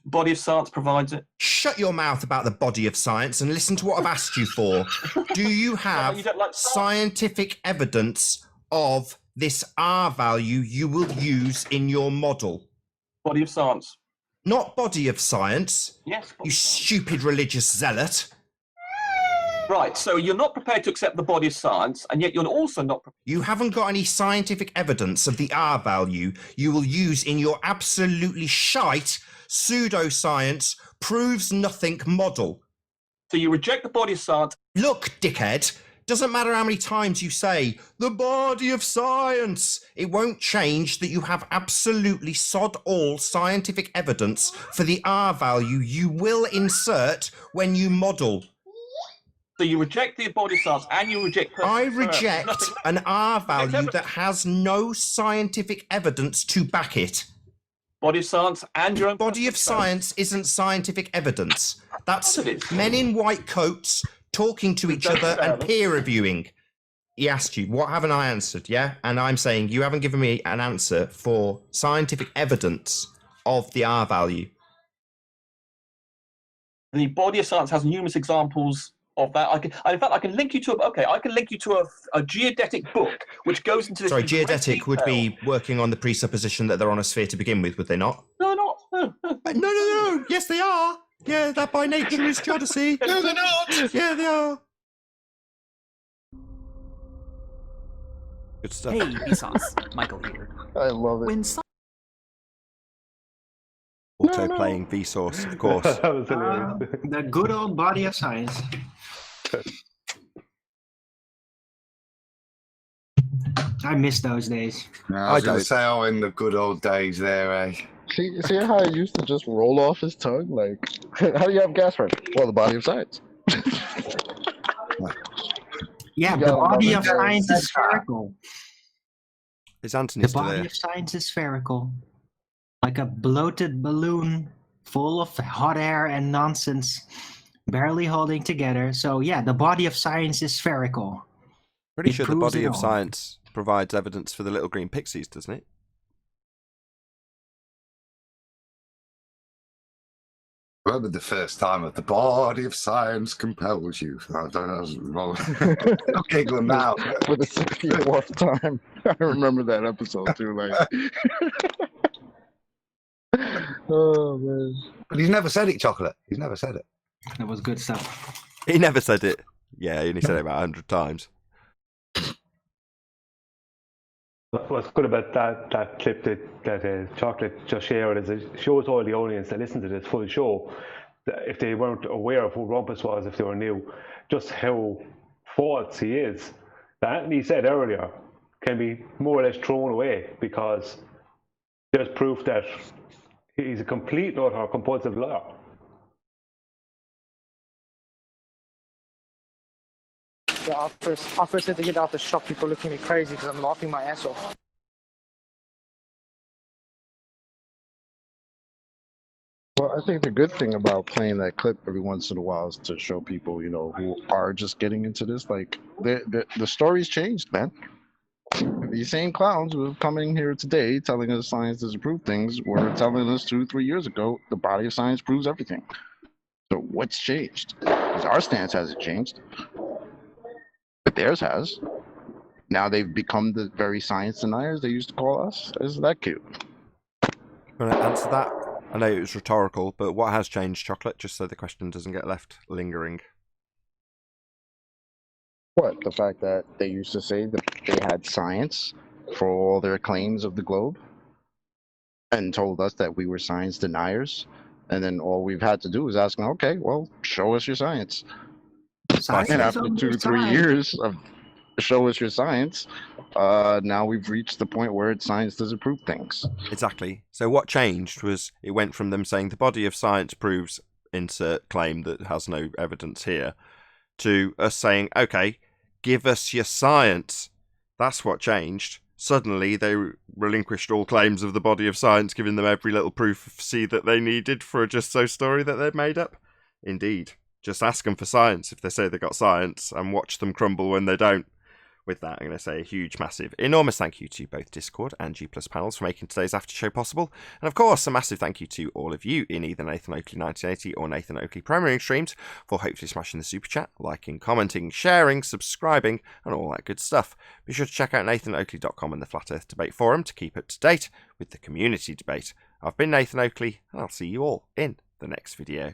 Body of science provides it. Shut your mouth about the body of science and listen to what I've asked you for. Do you have scientific evidence of this R value you will use in your model? Body of science. Not body of science. Yes. You stupid religious zealot. Right, so you're not prepared to accept the body of science, and yet you're also not prepared. You haven't got any scientific evidence of the R value you will use in your absolutely shite pseudoscience proves nothing model. So you reject the body of science. Look, dickhead, doesn't matter how many times you say, the body of science. It won't change that you have absolutely sod all scientific evidence for the R value you will insert when you model. So you reject the body of science and you reject... I reject an R value that has no scientific evidence to back it. Body of science and your own... Body of science isn't scientific evidence. That's men in white coats talking to each other and peer reviewing. He asked you, what haven't I answered, yeah? And I'm saying you haven't given me an answer for scientific evidence of the R value. The body of science has numerous examples of that. In fact, I can link you to a geodetic book which goes into this. Sorry, geodetic would be working on the presupposition that they're on a sphere to begin with, would they not? No, not. No. Yes, they are. Yeah, that by nature is geodesy. No, they're not. Yeah, they are. Good stuff. Hey, Vsauce. Michael here. I love it. When Auto-playing Vsauce, of course. That was hilarious. The good old body of science. I miss those days. I don't say, oh, in the good old days there, eh? See how I used to just roll off his tongue? Like, how do you have gas pressure? Well, the body of science. Yeah, the body of science is spherical. Is Anthony still there? The body of science is spherical. Like a bloated balloon full of hot air and nonsense, barely holding together. So yeah, the body of science is spherical. Pretty sure the body of science provides evidence for the little green pixies, doesn't it? I remember the first time that the body of science compels you. I don't know. I'm giggling now. For the 64th time. I remember that episode too. Like, Oh man. But he's never said it, Chocolate. He's never said it. That was good stuff. He never said it. Yeah, he only said it about 100 times. What's good about that clip that Chocolate just shared is it shows all the audience that listen to this full show, that if they weren't aware of who Rumpus was, if they were new, just how false he is. That Anthony said earlier can be more or less thrown away because there's proof that he's a complete and utter compulsive liar. The office said to get out the shop. People looking at me crazy because I'm laughing my ass off. Well, I think the good thing about playing that clip every once in a while is to show people, you know, who are just getting into this, like, the story's changed, man. These same clowns who are coming here today telling us science doesn't prove things were telling us 2-3 years ago the body of science proves everything. So what's changed? Because our stance hasn't changed, but theirs has. Now they've become the very science deniers they used to call us. Isn't that cute? Want to answer that? I know it was rhetorical, but what has changed, Chocolate, just so the question doesn't get left lingering? What? The fact that they used to say that they had science for all their claims of the globe and told us that we were science deniers. And then all we've had to do is ask them, okay, well, show us your science. And after 2-3 years of show us your science, now we've reached the point where science doesn't prove things. Exactly. So what changed was it went from them saying the body of science proves insert claim that has no evidence here, to us saying, okay, give us your science. That's what changed. Suddenly they relinquished all claims of the body of science, giving them every little proof that they needed for a just so story that they'd made up. Indeed. Just ask them for science if they say they got science, and watch them crumble when they don't. With that, I'm going to say a huge, massive, enormous thank you to both Discord and G Plus panels for making today's after show possible. And of course, a massive thank you to all of you in either Nathan Oakley 1980 or Nathan Oakley Premiering streams for hopefully smashing the super chat, liking, commenting, sharing, subscribing, and all that good stuff. Be sure to check out nathanoakley.com and the Flat Earth Debate Forum to keep up to date with the community debate. I've been Nathan Oakley, and I'll see you all in the next video.